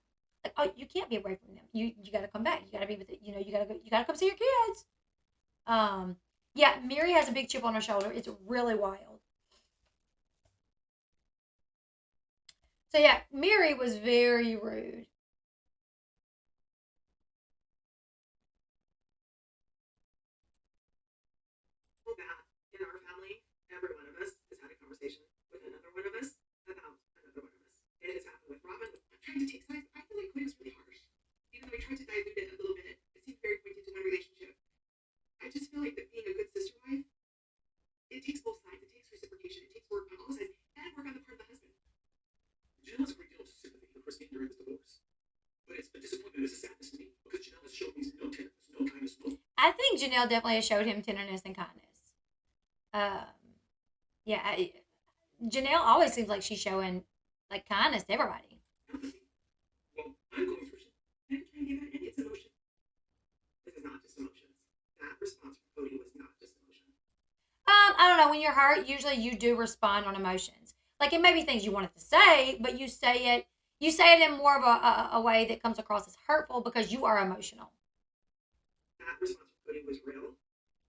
Speaker 1: Like, oh, you can't be away from them. You got to come back. You got to be with it. You got to go. You got to come see your kids. Yeah, Mary has a big chip on her shoulder. It's really wild. So yeah, Mary was very rude.
Speaker 2: Well, that in our family, every one of us has had a conversation with another one of us about another one of us. It has happened with Robyn. I'm trying to take sides. I feel like Cody was really harsh. Even though I tried to dilute it a little bit, it seemed very pointed to my relationship. I just feel like that being a good sister wife, it takes both sides. It takes reciprocation. It takes work on all sides and work on the part of the husband.
Speaker 3: Janelle has a great deal of sympathy for Christine during this divorce. But it's a disappointment. It's a sadness to me because Janelle has shown me no tenderness, no kindness, no.
Speaker 1: I think Janelle definitely has showed him tenderness and kindness. Yeah, Janelle always seems like she's showing like kindness to everybody.
Speaker 2: Empathy. Well, I'm going through shit. I didn't try to give it any. It's emotion. This is not just emotions. That response from Cody was not just emotion.
Speaker 1: I don't know. When you're hurt, usually you do respond on emotions. Like, it may be things you wanted to say, but you say it in more of a way that comes across as hurtful because you are emotional.
Speaker 2: That response from Cody was real,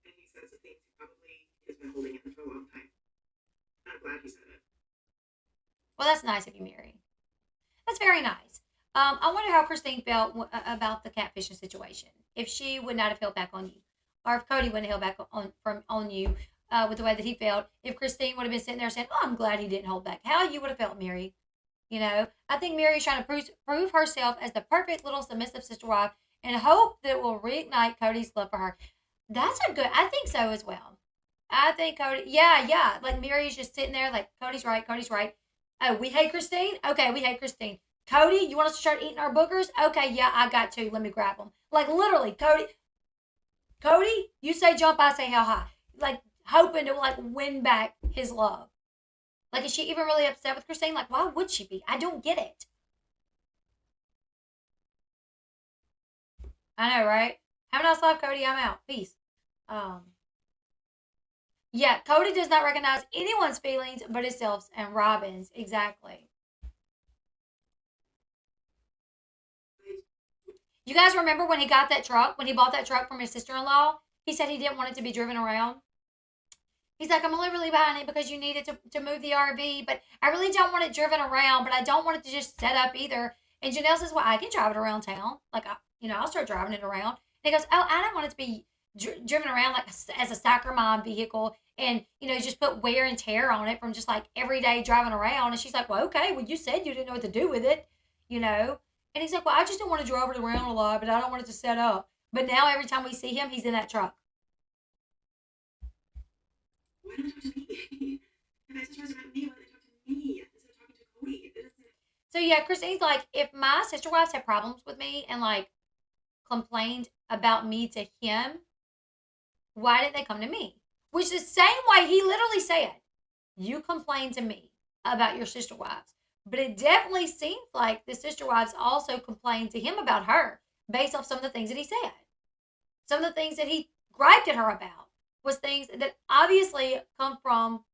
Speaker 2: and he said some things he probably has been holding in for a long time. I'm glad he said it.
Speaker 1: Well, that's nice of you, Mary. That's very nice. I wonder how Christine felt about the catfishing situation. If she would not have held back on you, or if Cody wouldn't have held back on you with the way that he felt. If Christine would have been sitting there saying, "Oh, I'm glad he didn't hold back," how you would have felt, Mary? I think Mary's trying to prove herself as the perfect little submissive sister wife, and hope that it will reignite Cody's love for her. I think so as well. I think Cody, yeah. Like, Mary's just sitting there, like, Cody's right. Oh, we hate Christine? Okay, we hate Christine. Cody, you want us to start eating our boogers? Okay, yeah, I got to. Let me grab them. Like, literally, Cody, you say jump, I say how high. Like, hoping to, like, win back his love. Like, is she even really upset with Christine? Like, why would she be? I don't get it. I know, right? Have a nice life, Cody. I'm out. Peace. Yeah, Cody does not recognize anyone's feelings but himself and Robyn's. Exactly. You guys remember when he got that truck, when he bought that truck from his sister-in-law? He said he didn't want it to be driven around. He's like, I'm only really buying it because you need it to move the RV, but I really don't want it driven around, but I don't want it to just set up either. And Janelle says, well, I can drive it around town. Like, I'll start driving it around. And he goes, oh, I don't want it to be driven around like as a soccer mom vehicle. and just put wear and tear on it from just like every day driving around. And she's like, well, okay, well, you said you didn't know what to do with it, And he's like, well, I just don't want to drive it around a lot, but I don't want it to set up. But now every time we see him, he's in that truck.
Speaker 2: Why don't talk to me? And I just was about me. Why don't they talk to me instead of talking to Kody?
Speaker 1: So yeah, Christine's like, if my sister wives have problems with me and like complained about me to him, why didn't they come to me? Which the same way he literally said, you complained to me about your sister wives. But it definitely seems like the sister wives also complained to him about her based off some of the things that he said. Some of the things that he griped at her about was things that obviously come from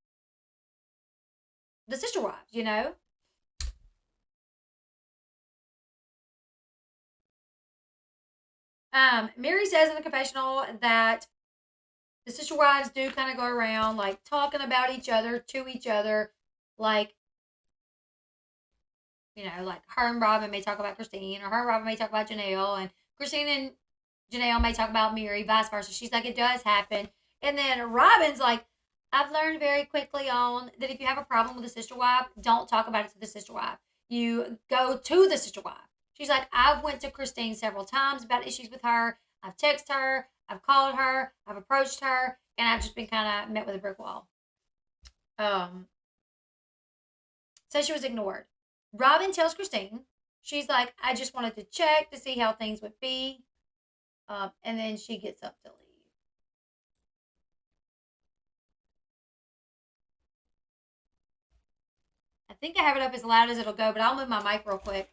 Speaker 1: the sister wives, Mary says in the confessional that the sister wives do kind of go around like talking about each other to each other, like, like her and Robyn may talk about Christine, or her and Robyn may talk about Janelle, and Christine and Janelle may talk about Mary, vice versa. She's like, it does happen. And then Robyn's like, I've learned very quickly on that if you have a problem with a sister wife, don't talk about it to the sister wife. You go to the sister wife. She's like, I've went to Christine several times about issues with her. I've texted her. I've called her. I've approached her. And I've just been kind of met with a brick wall. So she was ignored. Robyn tells Christine, she's like, I just wanted to check to see how things would be. And then she gets up to leave. I think I have it up as loud as it'll go, but I'll move my mic real quick.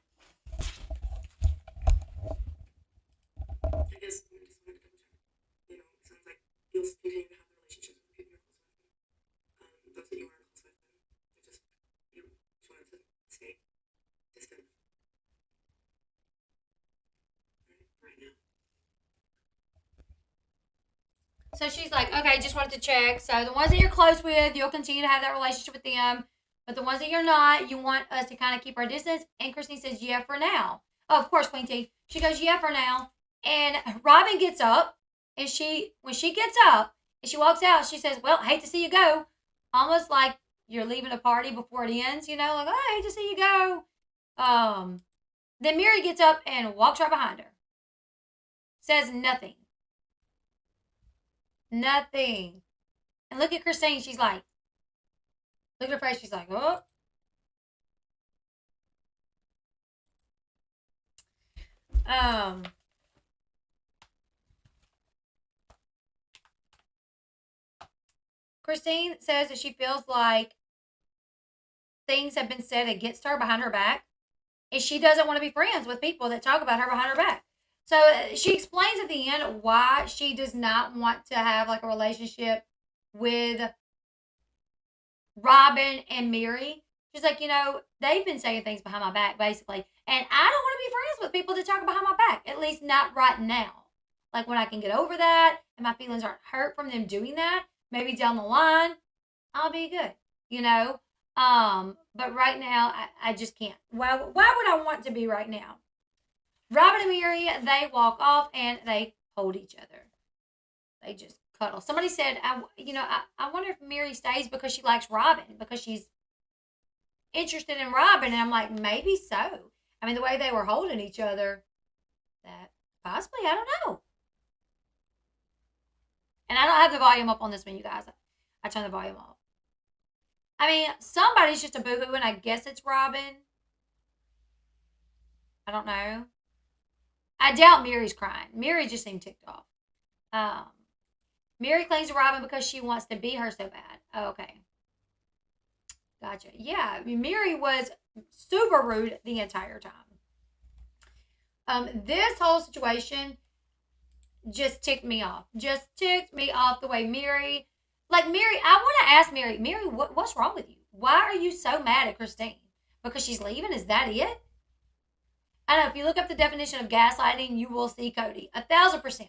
Speaker 2: I guess I just wanted to double check. It sounds like you'll continue to have the relationships with people you're close with. Those that you aren't close with, you just wanted to stay distant. Right now.
Speaker 1: So she's like, okay, just wanted to check. So the ones that you're close with, you'll continue to have that relationship with them. But the ones that you're not, you want us to kind of keep our distance. And Christine says, yeah, for now. Oh, of course, Queen T. She goes, yeah, for now. And Robyn gets up. And when she gets up and she walks out, she says, well, I hate to see you go. Almost like you're leaving a party before it ends, like, oh, I hate to see you go. Then Mary gets up and walks right behind her. Says nothing. Nothing. And look at Christine. She's like, look at her face. She's like, oh. Christine says that she feels like things have been said against her behind her back, and she doesn't want to be friends with people that talk about her behind her back. So she explains at the end why she does not want to have like a relationship with Robyn and Mary. She's like, they've been saying things behind my back, basically. And I don't want to be friends with people that talk behind my back, at least not right now. Like when I can get over that and my feelings aren't hurt from them doing that, maybe down the line, I'll be good, But right now, I just can't. Why would I want to be right now? Robyn and Mary, they walk off and they hold each other. They just cuddle. Somebody said, I wonder if Mary stays because she likes Robyn, because she's interested in Robyn. And I'm like, maybe so. I mean, the way they were holding each other, that possibly, I don't know. And I don't have the volume up on this one, you guys. I turn the volume off. I mean, somebody's just a boo-hoo, and I guess it's Robyn. I don't know. I doubt Mary's crying. Mary just seemed ticked off. Mary clings to Robyn because she wants to be her so bad. Oh, okay. Gotcha. Yeah, I mean, Mary was super rude the entire time. This whole situation just ticked me off. Just ticked me off the way Mary... Like, Mary, I want to ask Mary, what's wrong with you? Why are you so mad at Christine? Because she's leaving? Is that it? I know, if you look up the definition of gaslighting, you will see Kody. 1,000%.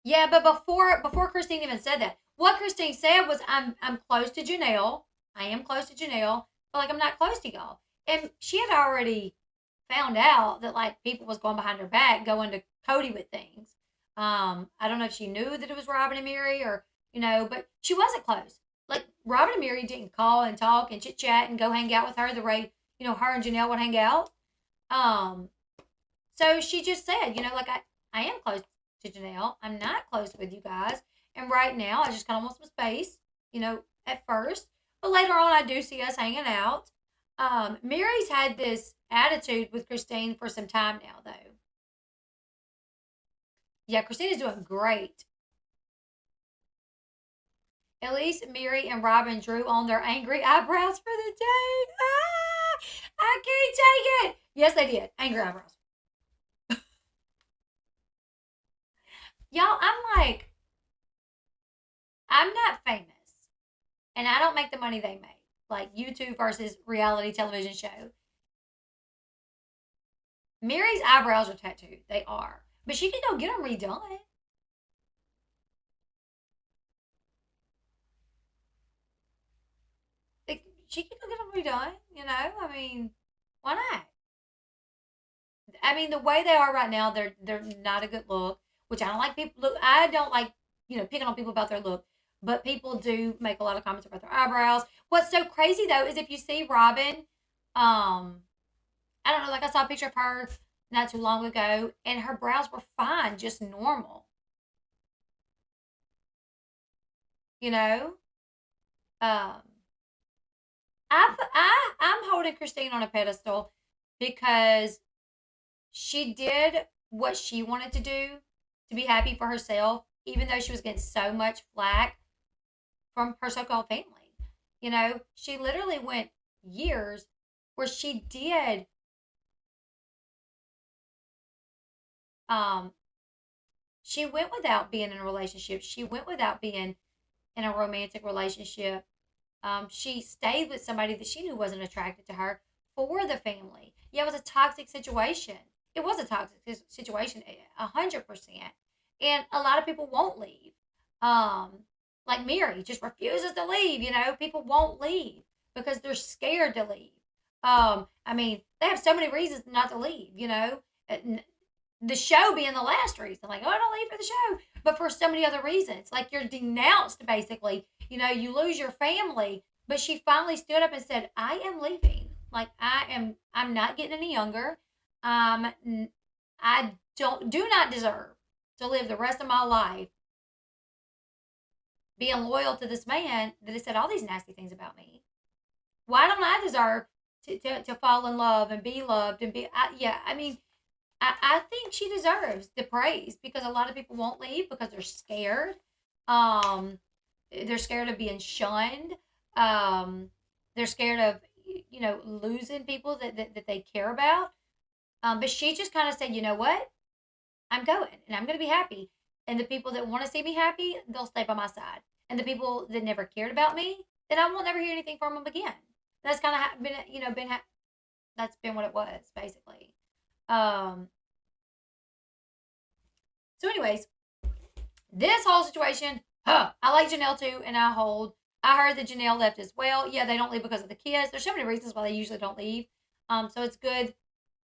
Speaker 1: Yeah, but before Christine even said that, what Christine said was, I'm close to Janelle. I am close to Janelle, but like I'm not close to y'all. And she had already found out that like people was going behind her back, going to Kody with things. I don't know if she knew that it was Robyn and Mary or, but she wasn't close. Like Robyn and Mary didn't call and talk and chit chat and go hang out with her the way, her and Janelle would hang out. So she just said, like I am close to Janelle. I'm not close with you guys. And right now I just kind of want some space, at first. But later on I do see us hanging out. Mary's had this attitude with Christine for some time now, though. Yeah, Christine is doing great. At least Mary and Robyn drew on their angry eyebrows for the day. I can't take it. Yes, they did. Angry eyebrows. Y'all, I'm not famous. And I don't make the money they make. Like YouTube versus reality television show. Mary's eyebrows are tattooed. They are. But she can go get them redone. She can go get them redone, why not? The way they are right now, they're not a good look, which I don't like people look. I don't like, picking on people about their look, but people do make a lot of comments about their eyebrows. What's so crazy though is if you see Robyn, I don't know, like I saw a picture of her not too long ago, and her brows were fine, just normal. Um, I'm holding Christine on a pedestal because she did what she wanted to do to be happy for herself, even though she was getting so much flack from her so-called family. She literally went years where um she went without being in a relationship. She went without being in a romantic relationship. She stayed with somebody that she knew wasn't attracted to her for the family. Yeah, it was a toxic situation. It was a toxic situation, 100%. And a lot of people won't leave. Like Mary just refuses to leave. People won't leave because they're scared to leave. They have so many reasons not to leave. The show being the last reason. Like, oh, I don't leave for the show, but for so many other reasons. Like you're denounced, basically. You lose your family. But she finally stood up and said, "I am leaving. Like I'm not getting any younger. I do not deserve to live the rest of my life being loyal to this man that has said all these nasty things about me. Why don't I deserve to fall in love and be loved and be, I think she deserves the praise because a lot of people won't leave because they're scared. They're scared of being shunned. They're scared of, losing people that they care about. But she just kind of said, you know what? I'm going and I'm going to be happy. And the people that want to see me happy, they'll stay by my side. And the people that never cared about me, then I won't never hear anything from them again. That's kind of that's been what it was, basically. So anyways, this whole situation, I like Janelle too, and I heard that Janelle left as well. Yeah, they don't leave because of the kids. There's so many reasons why they usually don't leave. So it's good.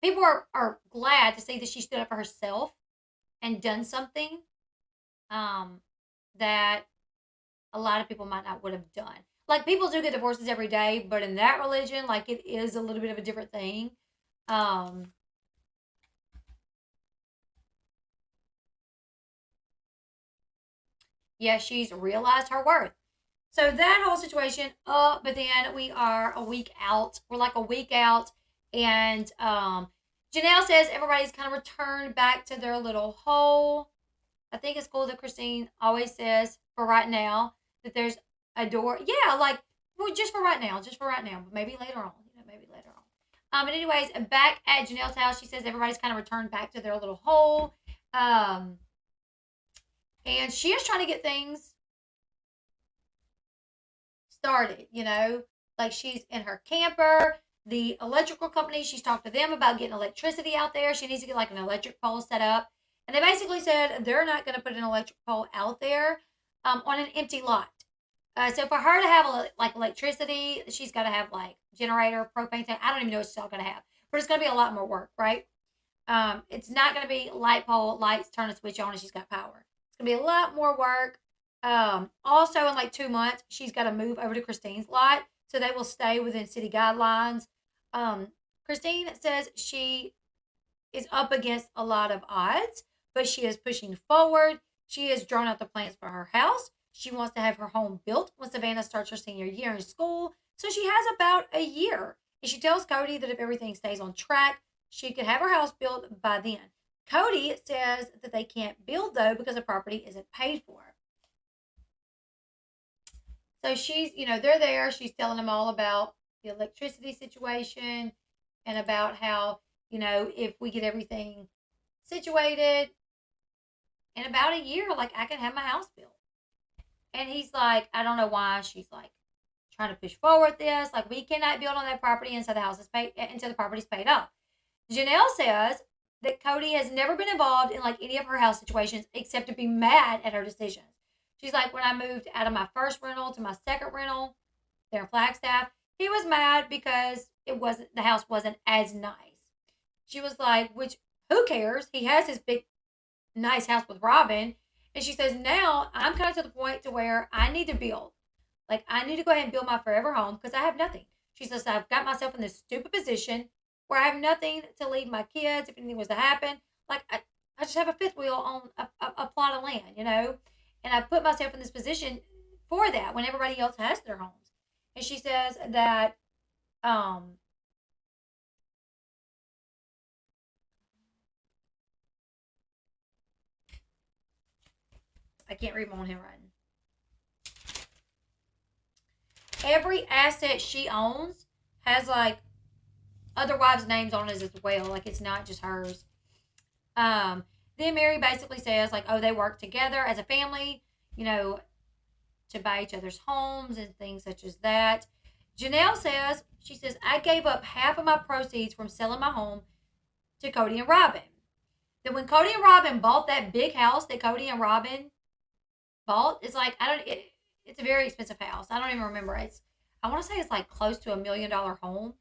Speaker 1: People are glad to see that she stood up for herself and done something that a lot of people might not would have done. Like people do get divorces every day, but in that religion, like it is a little bit of a different thing. Yeah, she's realized her worth. So that whole situation, but then we are a week out. We're like a week out, and Janelle says everybody's kind of returned back to their little hole. I think it's cool that Christine always says for right now that there's a door. Yeah, like just for right now, but maybe later on, maybe later on. But anyways, back at Janelle's house, she says everybody's kind of returned back to their little hole. And she is trying to get things started, like she's in her camper, the electrical company, she's talked to them about getting electricity out there. She needs to get like an electric pole set up. And they basically said they're not going to put an electric pole out there on an empty lot. So for her to have like electricity, she's got to have like generator, propane tank. I don't even know what she's all going to have. but it's going to be a lot more work, right? It's not going to be light pole, lights, turn a switch on, and she's got power. It's going to be a lot more work. Also, in like 2 months, she's got to move over to Christine's lot, so they will stay within city guidelines. Christine says she is up against a lot of odds, but she is pushing forward. She has drawn out the plans for her house. She wants to have her home built when Savannah starts her senior year in school. So she has about a year. And she tells Kody that if everything stays on track, she could have her house built by then. Kody says that they can't build, though, because the property isn't paid for. So she's, they're there. She's telling them all about the electricity situation and about how, if we get everything situated in about a year, like, I can have my house built. And he's like, I don't know why she's like trying to push forward this. Like, we cannot build on that property until the house is paid, until the property's paid off. Janelle says that Kody has never been involved in like any of her house situations except to be mad at her decisions. She's like, when I moved out of my first rental to my second rental there in Flagstaff, he was mad because the house wasn't as nice. She was like, which, who cares? He has his big, nice house with Robyn. And she says, now I'm kind of to the point to where I need to build. Like, I need to go ahead and build my forever home because I have nothing. She says, I've got myself in this stupid position where I have nothing to leave my kids if anything was to happen. Like, I just have a fifth wheel on a plot of land, And I put myself in this position for that when everybody else has their homes. And she says that, I can't read my own handwriting. Every asset she owns has like other wives' names on it as well. Like, it's not just hers. Then Mary basically says, like, oh, they work together as a family, to buy each other's homes and things such as that. Janelle says, she says, I gave up half of my proceeds from selling my home to Kody and Robyn. Then when Kody and Robyn bought that big house that Kody and Robyn bought, it's like, it's a very expensive house. I don't even remember. I want to say it's like close to $1 million home.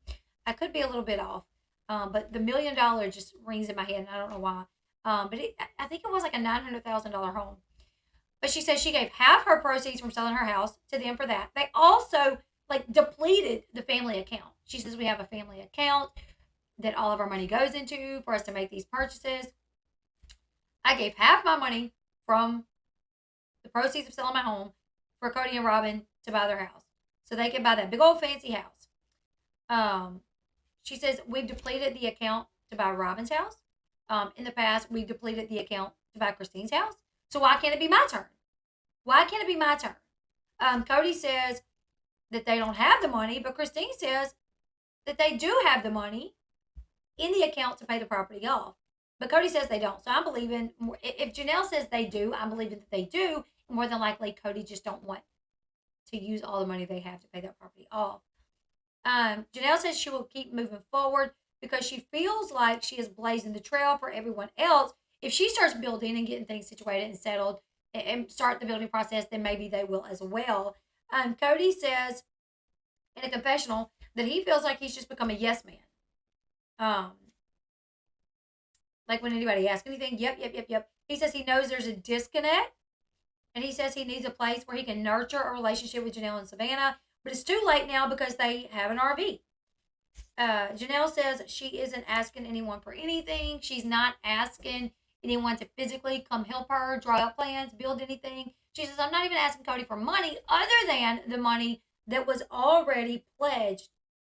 Speaker 1: I could be a little bit off. But the $1 million just rings in my head, and I don't know why. But I think it was like a $900,000 home. But she says she gave half her proceeds from selling her house to them for that. They also like depleted the family account. She says we have a family account that all of our money goes into for us to make these purchases. I gave half my money from the proceeds of selling my home for Kody and Robyn to buy their house, so they can buy that big old fancy house. She says we've depleted the account to buy Robyn's house. In the past, we've depleted the account to buy Christine's house. So why can't it be my turn? Why can't it be my turn? Kody says that they don't have the money, but Christine says that they do have the money in the account to pay the property off. But Kody says they don't. So I'm believing, if Janelle says they do, I'm believing that they do. More than likely, Kody just don't want to use all the money they have to pay that property off. Janelle says she will keep moving forward because she feels like she is blazing the trail for everyone else. If she starts building and getting things situated and settled and start the building process, then maybe they will as well. Kody says in a confessional that he feels like he's just become a yes man. Like when anybody asks anything, yep. He says he knows there's a disconnect, and he says he needs a place where he can nurture a relationship with Janelle and Savannah, but it's too late now because they have an RV. Janelle says she isn't asking anyone for anything. She's not asking anyone to physically come help her draw out plans, build anything. She says, I'm not even asking Kody for money other than the money that was already pledged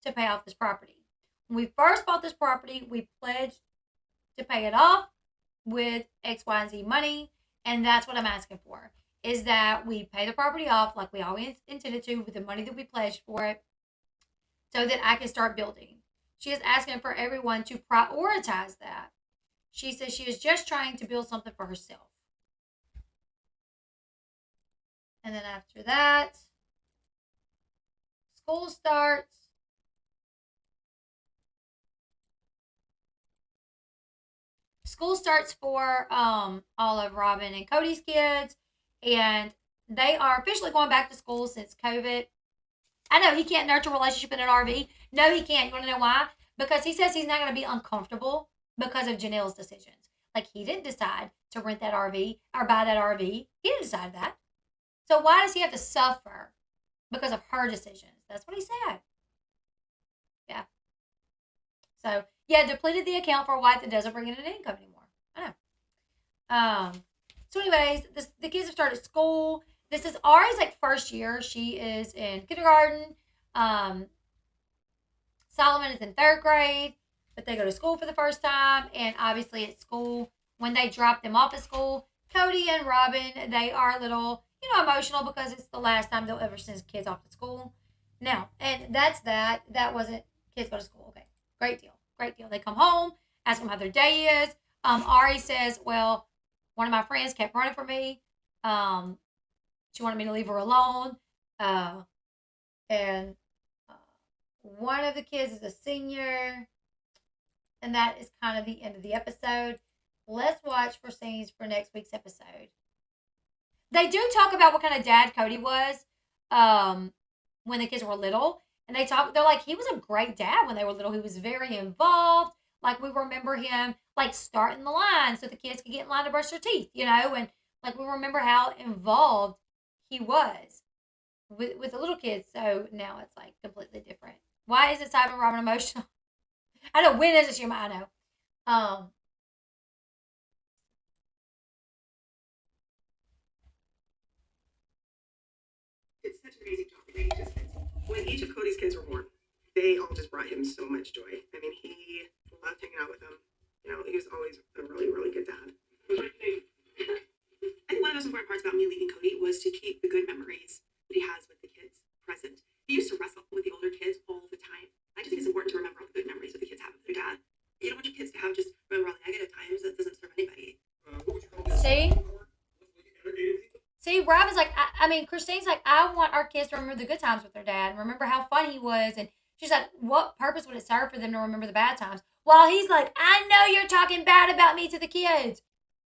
Speaker 1: to pay off this property. When we first bought this property, we pledged to pay it off with X, Y, and Z money. And that's what I'm asking for, is that we pay the property off like we always intended to with the money that we pledged for it so that I can start building. She is asking for everyone to prioritize that. She says she is just trying to build something for herself. And then after that, school starts. School starts for all of Robyn and Kody's kids, and they are officially going back to school since COVID. I know he can't nurture a relationship in an RV. No, he can't. You want to know why? because he says he's not going to be uncomfortable because of Janelle's decisions. Like, he didn't decide to rent that RV or buy that RV. He didn't decide that. So why does he have to suffer because of her decisions? That's what he said. Yeah. So, yeah, depleted the account for a wife that doesn't bring in an income anymore. I know. So anyways, the kids have started school. This is Ari's like first year. She is in kindergarten. Solomon is in 3rd grade, but they go to school for the first time. And obviously at school, when they drop them off at school, Kody and Robyn, they are a little, emotional because it's the last time they'll ever send kids off to school. Now, and that's that. That wasn't kids go to school. Okay, great deal. Great deal. They come home, ask them how their day is. Ari says, well, one of my friends kept running from me. She wanted me to leave her alone. And one of the kids is a senior. And that is kind of the end of the episode. Let's watch for scenes for next week's episode. They do talk about what kind of dad Kody was when the kids were little. And they're like, he was a great dad when they were little. He was very involved. Like, we remember him, like, starting the line so the kids could get in line to brush their teeth, And, like, we remember how involved he was with the little kids. So now it's, like, completely different. Why is it Simon Robyn emotional? I know. When is it, Shima? I know.
Speaker 2: It's such an amazing job for each of his kids. When each of Cody's kids were born, they all just brought him so much joy. I mean, he loved hanging out with them. He was always a really, really good dad. I think one of those important parts about me leaving Kody was to keep the good memories that he has with the kids present. He used to wrestle with the older kids all the time. I just think it's important to remember all the good memories that the kids have with their dad. You don't want your kids to have just remember all the negative times. That doesn't serve anybody.
Speaker 1: See, Robyn's like, Christine's like, I want our kids to remember the good times with their dad and remember how fun he was. And she's like, what purpose would it serve for them to remember the bad times? While he's like, I know you're talking bad about me to the kids.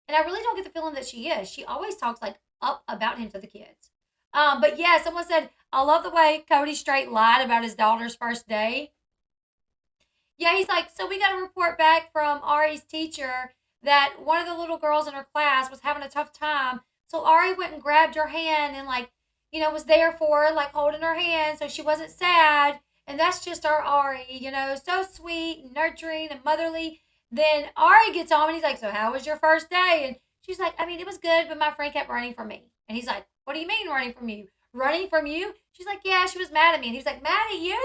Speaker 1: And I really don't get the feeling that she is. She always talks like up about him to the kids. But yeah, someone said, I love the way Kody straight lied about his daughter's first day. Yeah, he's like, so we got a report back from Ari's teacher that one of the little girls in her class was having a tough time. So Ari went and grabbed her hand and was there for her, like holding her hand so she wasn't sad. And that's just our Ari, so sweet and nurturing and motherly. Then Ari gets home and he's like, so how was your first day? And she's like, it was good, but my friend kept running from me. And he's like, what do you mean running from you? Running from you? She's like, yeah, she was mad at me. And he was like, mad at you?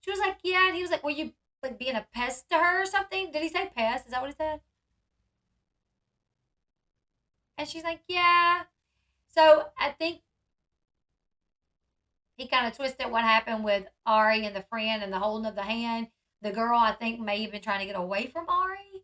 Speaker 1: She was like, yeah. And he was like, were you like being a pest to her or something? Did he say pest? Is that what he said? And she's like, yeah. So I think he kind of twisted what happened with Ari and the friend and the holding of the hand. The girl, I think, may have been trying to get away from Ari.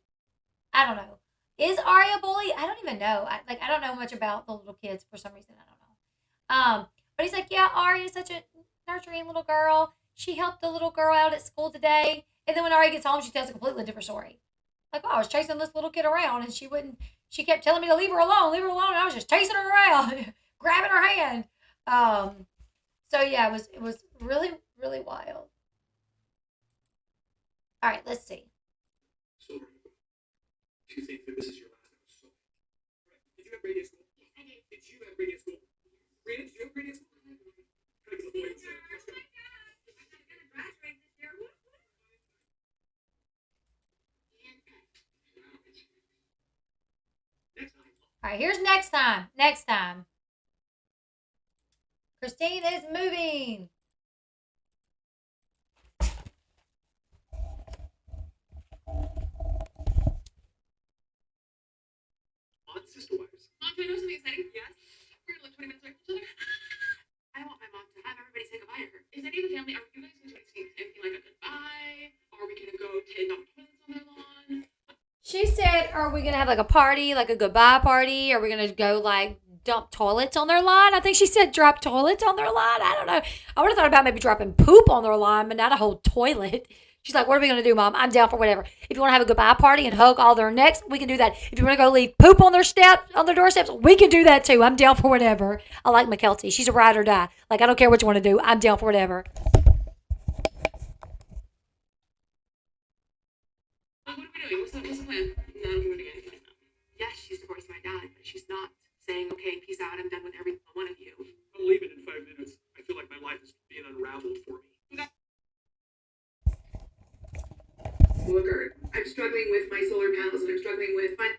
Speaker 1: I don't know. Is Ari a bully? I don't even know. I don't know much about the little kids for some reason. I don't know. But he's like, yeah, Ari is such a nurturing little girl. She helped the little girl out at school today. And then when Ari gets home, she tells a completely different story. Like, oh, I was chasing this little kid around and she kept telling me to leave her alone. And I was just chasing her around, grabbing her hand. So yeah, it was really, really wild. All right, let's see.
Speaker 3: So, do you think that this is your last episode? Did you have radio school?
Speaker 2: Yes, I did.
Speaker 3: Did you have radio school? Did you have radio school?
Speaker 1: All right, here's next time. Next time. Christine is moving.
Speaker 3: On Sister Wives.
Speaker 2: Mom, can I know something exciting? Yes. We're gonna live 20 minutes away from each other. I want my mom to have everybody say goodbye to her. Is any of the family, are you guys going to exchange anything like a goodbye? Or are we going to go take dump toilets on their lawn?
Speaker 1: She said, are we going to have like a party, like a goodbye party? Are we going to go like dump toilets on their lawn? I think she said drop toilets on their lawn. I don't know. I would have thought about maybe dropping poop on their lawn, but not a whole toilet. She's like, what are we going to do, Mom? I'm down for whatever. If you want to have a goodbye party and hug all their necks, we can do that. If you want to go leave poop on their doorsteps, we can do that too. I'm down for whatever. I like Mckee. She's a ride or die. Like, I don't care what you want to do. I'm down for whatever.
Speaker 2: Hey, what's up? What's the plan? No, I'm doing anything right now. Yes, she's divorced my dad, but she's not saying, okay, peace out, I'm done with every one of you.
Speaker 3: I'll leave it in 5 minutes. I feel like my life is being unraveled for me.
Speaker 2: Look, I'm struggling with my solar panels and I'm struggling with my...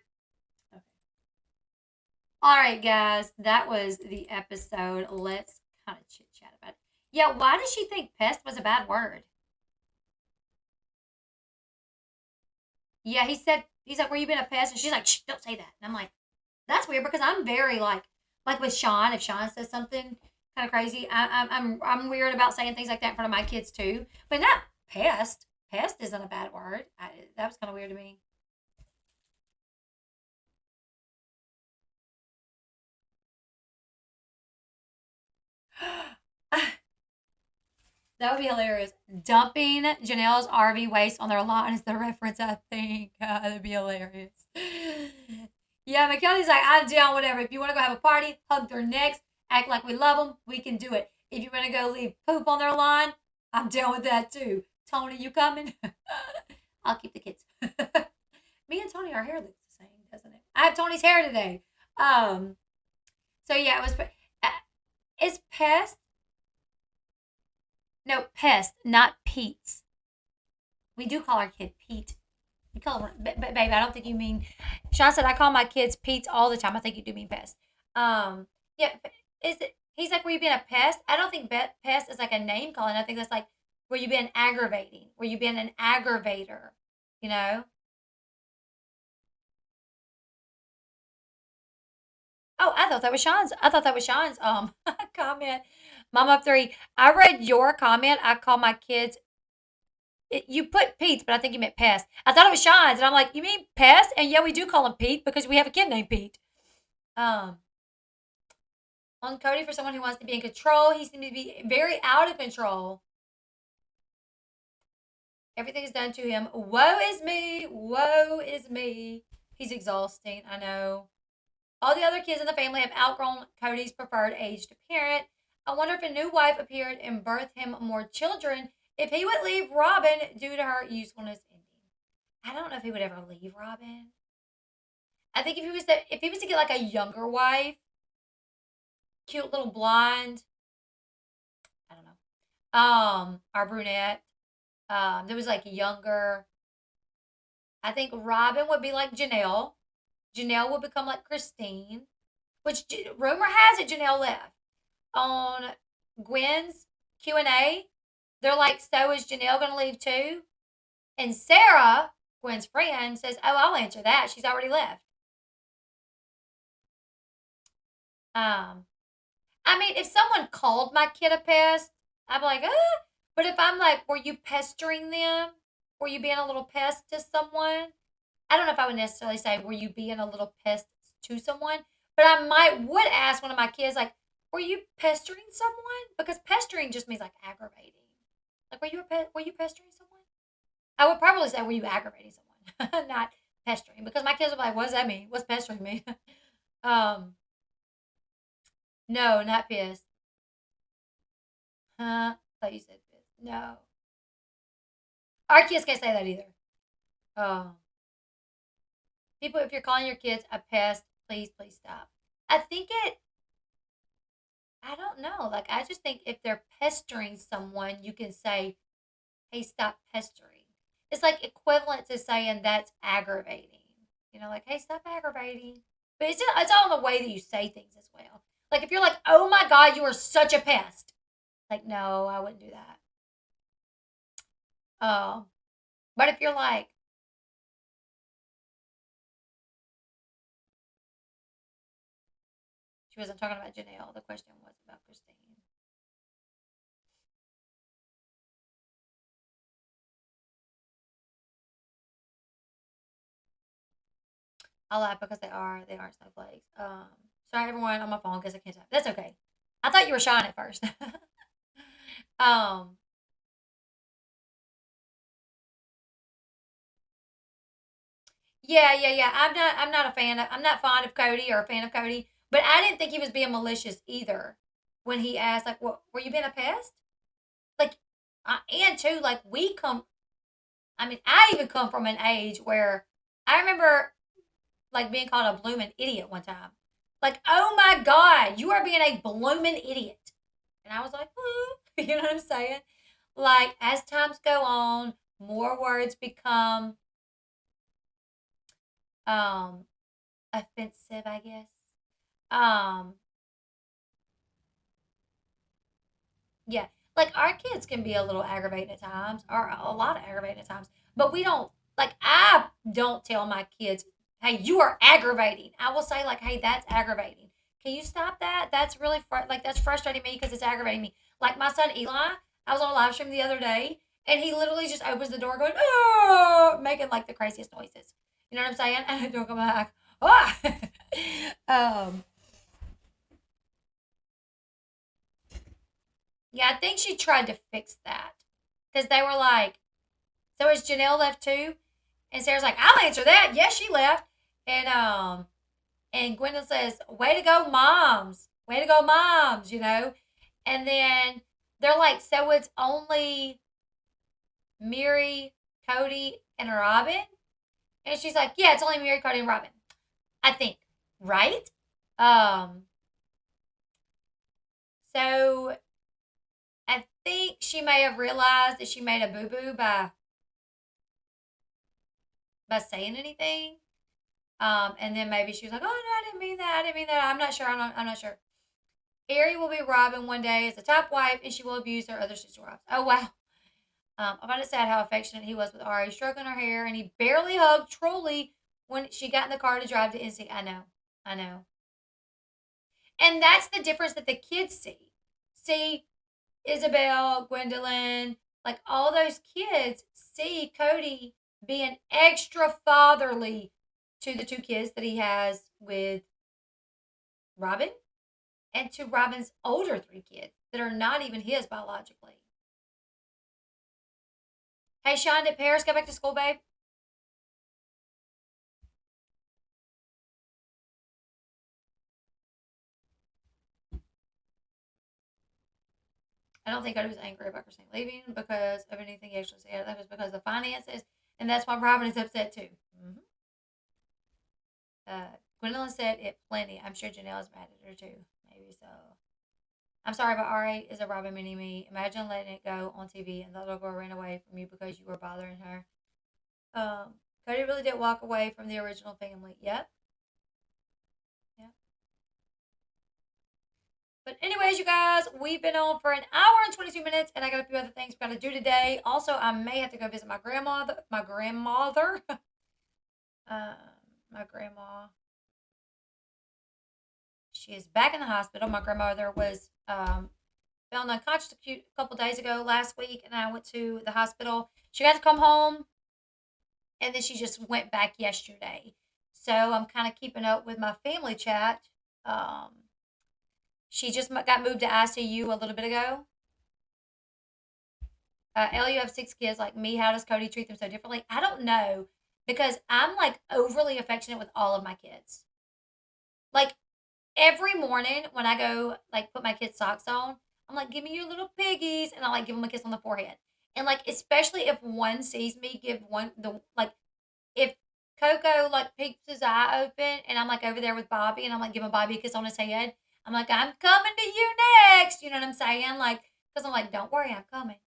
Speaker 1: All right, guys, that was the episode. Let's kind of chit chat about it. Yeah, why does she think pest was a bad word? Yeah, he's like, were you been a pest? And she's like, shh, don't say that. And I'm like, that's weird because I'm very like with Sean. If Sean says something kind of crazy, I'm weird about saying things like that in front of my kids too. But not pest. Pest isn't a bad word. That was kind of weird to me. That would be hilarious. Dumping Janelle's RV waste on their lawn is the reference, I think. That'd be hilarious. Yeah, Mackenzie's like, I'm down, whatever. If you want to go have a party, hug their necks, act like we love them, we can do it. If you want to go leave poop on their lawn, I'm down with that too. Tony, you coming? I'll keep the kids. Me and Tony, our hair looks the same, doesn't it? I have Tony's hair today. So yeah, it was. Is pest? No, pest, not Pete's. We do call our kid Pete. We call her, but baby, I don't think you mean. Sean said I call my kids Pete's all the time. I think you do mean pest. Yeah, is it? He's like, were you being a pest? I don't think pest is like a name calling. I think that's like, were you being aggravating? Were you being an aggravator? You know. Oh, I thought that was Sean's. Comment. Mom up 3. I read your comment. I call my kids. You put Pete's, but I think you meant pest. I thought it was Sean's, and I'm like, you mean pest? And yeah, we do call him Pete because we have a kid named Pete. On Kody, for someone who wants to be in control, he seems to be very out of control. Everything is done to him. Woe is me. Woe is me. He's exhausting. I know. All the other kids in the family have outgrown Kody's preferred age to parent. I wonder if a new wife appeared and birthed him more children, if he would leave Robyn due to her usefulness ending. I don't know if he would ever leave Robyn. I think if he was to get like a younger wife, cute little blonde, I don't know, our brunette, that was like younger. I think Robyn would be like Janelle. Janelle would become like Christine, which rumor has it Janelle left. On Gwen's Q&A, they're like, so is Janelle going to leave too? And Sarah, Gwen's friend, says, oh, I'll answer that. She's already left. I mean, if someone called my kid a pest, I'd be like, ah. But if I'm like, were you pestering them? Were you being a little pest to someone? I don't know if I would necessarily say, were you being a little pest to someone? But I would ask one of my kids, like, were you pestering someone? Because pestering just means like aggravating. Like, were you pestering someone? I would probably say, were you aggravating someone? Not pestering. Because my kids would be like, what does that mean? What's pestering mean? No, not pissed. Huh? I thought you said pissed. No. Our kids can't say that either. People, if you're calling your kids a pest, please stop. I don't know. Like, I just think if they're pestering someone, you can say, hey, stop pestering. It's like equivalent to saying that's aggravating. You know, like, hey, stop aggravating. But it's all in the way that you say things as well. Like, if you're like, oh my God, you are such a pest. Like, no, I wouldn't do that. But if you're like, she wasn't talking about Janelle. The question was about Christine. I laugh because they aren't snowflakes. Sorry everyone on my phone because I can't type. That's okay. I thought you were Sean at first. Yeah. I'm not a fan of, I'm not fond of Kody or a fan of Kody, but I didn't think he was being malicious either when he asked, like, what, were you being a pest? Like, and two, like, I mean, I even come from an age where I remember like being called a blooming idiot one time. Like, oh my God, you are being a blooming idiot. And I was like, you know what I'm saying? Like, as times go on, more words become um offensive, I guess. Um, yeah. Like our kids can be a little aggravating at times, or a lot of aggravating at times. But we don't like I don't tell my kids, "Hey, you are aggravating." I will say like, "Hey, that's aggravating. Can you stop that? That's really like that's frustrating me because it's aggravating me." Like my son Eli, I was on a live stream the other day, and he literally just opens the door, going, "Oh," making like the craziest noises. You know what I'm saying? And the door come back, ah. um, yeah, I think she tried to fix that because they were like, so is Janelle left too? And Sarah's like, I'll answer that. Yes, she left. And Gwendolyn says, way to go, moms. Way to go, moms, you know? And then they're like, so it's only Mary, Kody, and Robyn? And she's like, yeah, it's only Mary, Kody, and Robyn. I think. Right? Um, so I think she may have realized that she made a boo-boo by saying anything. And then maybe she was like, "Oh no, I didn't mean that. I didn't mean that. I'm not sure. I'm not sure." Ari will be Robyn one day as a top wife, and she will abuse her other sister wives. Oh wow. I find it sad how affectionate he was with Ari, stroking her hair, and he barely hugged Trolley when she got in the car to drive to NC. I know, and that's the difference that the kids see. See, Isabel, Gwendolyn, like all those kids see Kody being extra fatherly to the two kids that he has with Robyn and to Robyn's older three kids that are not even his biologically. Hey, Sean, did Paris go back to school, babe? I don't think Cody was angry about Christine leaving because of anything he actually said. That was because of finances, and that's why Robyn is upset too. Mm-hmm. Gwendolyn said it plenty. I'm sure Janelle is mad at her too. Maybe so. I'm sorry, but Ari is a Robyn mini me. Imagine letting it go on TV and the little girl ran away from you because you were bothering her. Cody really did walk away from the original family. Yep. Yep. But anyways, you guys, we've been on for an hour and 22 minutes, and I got a few other things we got to do today. Also, I may have to go visit my grandmother. My grandma. She is back in the hospital. My grandmother was found unconscious a couple days ago last week, and I went to the hospital. She got to come home, and then she just went back yesterday. So I'm kind of keeping up with my family chat. She just got moved to ICU a little bit ago. Ellie, you have 6 kids like me. How does Kody treat them so differently? I don't know because I'm like overly affectionate with all of my kids. Like every morning when I go like put my kids' socks on, I'm like, give me your little piggies, and I like give them a kiss on the forehead. And like especially if one sees me give one the like if Coco like peeks his eye open and I'm like over there with Bobby and I'm like giving Bobby a kiss on his head, I'm like, I'm coming to you next. You know what I'm saying? Like, because I'm like, don't worry, I'm coming.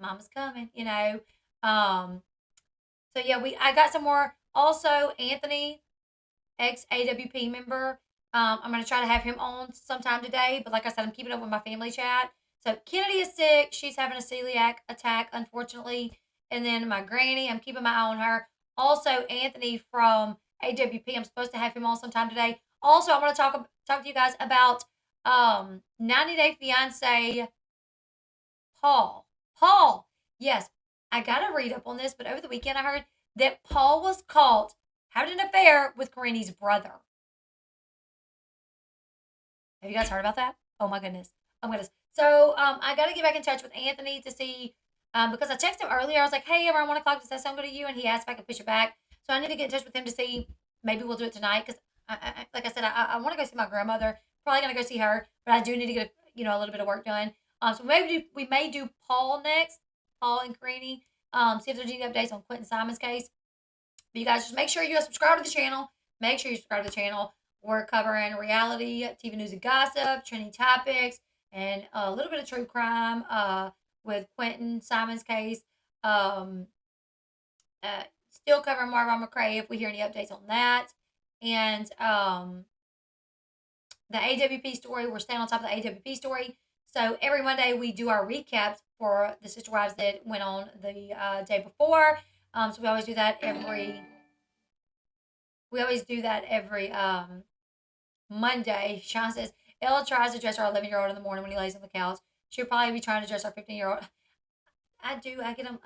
Speaker 1: Mama's coming, you know. So yeah, I got some more. Also, Anthony, ex AWP member. I'm gonna try to have him on sometime today. But like I said, I'm keeping up with my family chat. So Kennedy is sick. She's having a celiac attack, unfortunately. And then my granny, I'm keeping my eye on her. Also, Anthony from AWP, I'm supposed to have him on sometime today. Also, I'm gonna talk to you guys about 90 Day Fiance Paul. Paul, yes, I got to read up on this, but over the weekend I heard that Paul was caught having an affair with Karini's brother. Have you guys heard about that? Oh my goodness. Oh my goodness. So I got to get back in touch with Anthony to see, because I texted him earlier. I was like, hey, around 1 o'clock, does that sound good to you? And he asked if I could push it back. So I need to get in touch with him to see, maybe we'll do it tonight. Because, like I said, I want to go see my grandmother. Probably going to go see her. But I do need to get, a little bit of work done. So maybe we may do Paul next, Paul and Karini. See if there's any updates on Quentin Simon's case. But you guys just make sure you subscribe to the channel. Make sure you subscribe to the channel. We're covering reality, TV news and gossip, trending topics, and a little bit of true crime with Quentin Simon's case. Still covering Marvin McCray if we hear any updates on that. And the AWP story, we're staying on top of the AWP story. So every Monday we do our recaps for the Sister Wives that went on the day before. So we always do that every Monday. Sean says, Elle tries to dress our 11-year-old in the morning when he lays on the couch. She'll probably be trying to dress our 15-year-old. I get him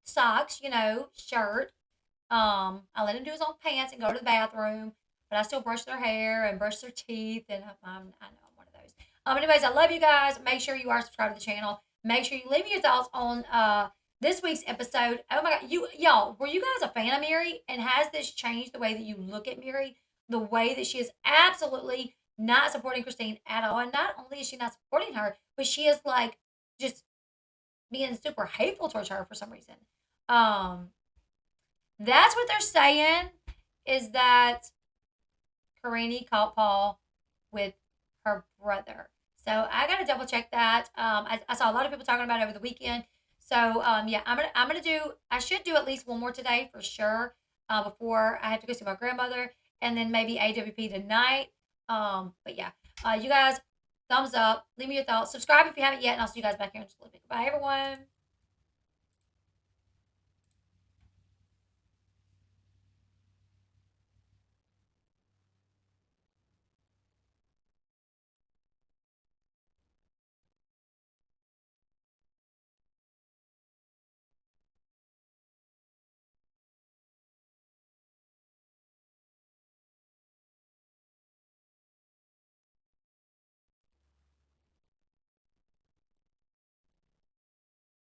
Speaker 1: socks, shirt. I let him do his own pants and go to the bathroom, but I still brush their hair and brush their teeth, and I know I'm one of those. Anyways, I love you guys. Make sure you are subscribed to the channel. Make sure you leave me your thoughts on this week's episode. Oh my God, y'all, were you guys a fan of Mary? And has this changed the way that you look at Mary? The way that she is absolutely not supporting Christine at all. And not only is she not supporting her, but she is like just being super hateful towards her for some reason. That's what they're saying, is that Karini caught Paul with her brother. So I gotta double check that. I saw a lot of people talking about it over the weekend. So yeah, I should do at least one more today for sure. Before I have to go see my grandmother, and then maybe AWP tonight. But yeah, you guys, thumbs up, leave me your thoughts, subscribe if you haven't yet, and I'll see you guys back here in just a little bit. Bye everyone.